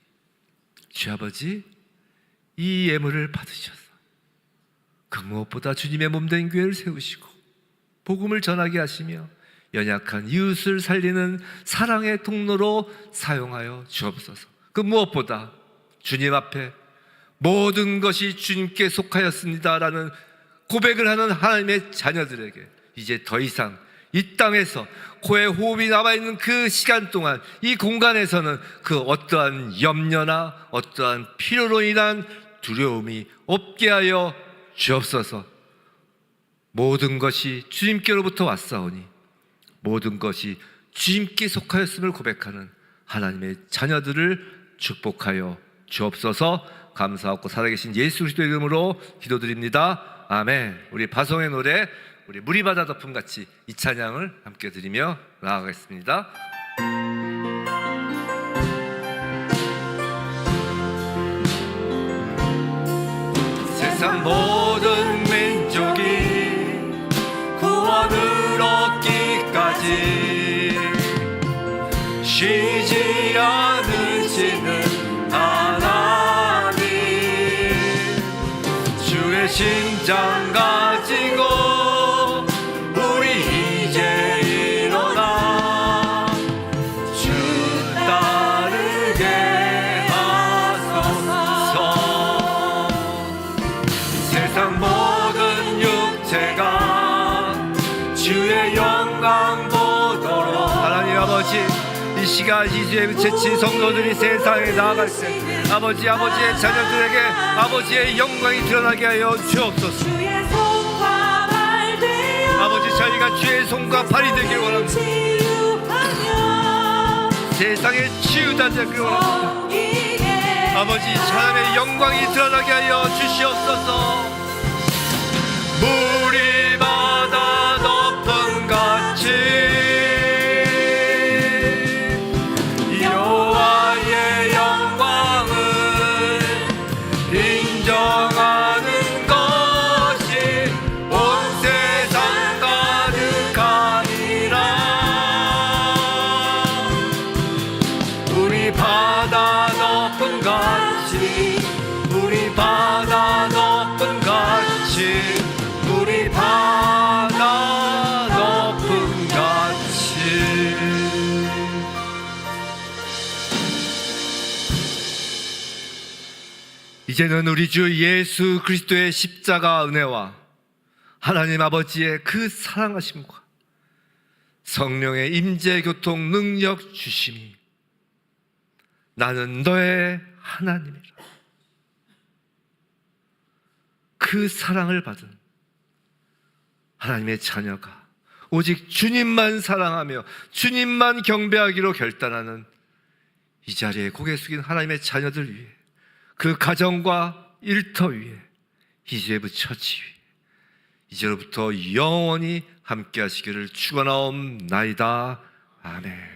주 아버지, 이 예물을 받으셔서 그 그 무엇보다 주님의 몸된 교회를 세우시고 복음을 전하게 하시며 연약한 이웃을 살리는 사랑의 통로로 사용하여 주옵소서. 그 무엇보다 주님 앞에 모든 것이 주님께 속하였습니다라는 고백을 하는 하나님의 자녀들에게 이제 더 이상 이 땅에서 코에 호흡이 남아있는 그 시간 동안 이 공간에서는 그 어떠한 염려나 어떠한 필요로 인한 두려움이 없게 하여 주옵소서. 모든 것이 주님께로부터 왔사오니 모든 것이 주님께 속하였음을 고백하는 하나님의 자녀들을 축복하여 주옵소서. 감사하고 살아계신 예수 그리스도의 이름으로 기도드립니다. 아멘. 우리 바송의 노래, 우리 물이 바다 덮음 같이 이 찬양을 함께 드리며 나아가겠습니다. 세상 모든 민족이 구원을 얻기까지 쉬지 않으시는 하나님, 주의 심장 가지고 우리 이제 일어나 주 따르게 하소서. 세상 모든 육체가 주의 영광 보도록. 하나님 아버지, 이 시간 이주에 채친 성도들이 세상에 나아갈 때 아버지의 자녀들에게 아버지의 영광이 드러나게 하여 주옵소서. 아버지, 저희가 주의 손과 발이 되길 원합니다. 세상에 치유다 되길 원합니다. 아버지, 하나님의 영광이 드러나게 하여 주시옵소서. 물이 바다 덮음 같이 여호와의 영광을 인정하는 것이 온 세상 가득하니라. 우리 바다 덮음 같이, 우리 바다 덮음 같이, 우리 바다 덮음 같이. 이제는 우리 주 예수 그리스도의 십자가 은혜와 하나님 아버지의 그 사랑하심과 성령의 임재 교통 능력 주심이 나는 너의 하나님이라, 그 사랑을 받은 하나님의 자녀가 오직 주님만 사랑하며 주님만 경배하기로 결단하는 이 자리에 고개 숙인 하나님의 자녀들 위해, 그 가정과 일터 위에, 이제부터 처치 위에, 이제로부터 영원히 함께 하시기를 축원하옵나이다. 아멘.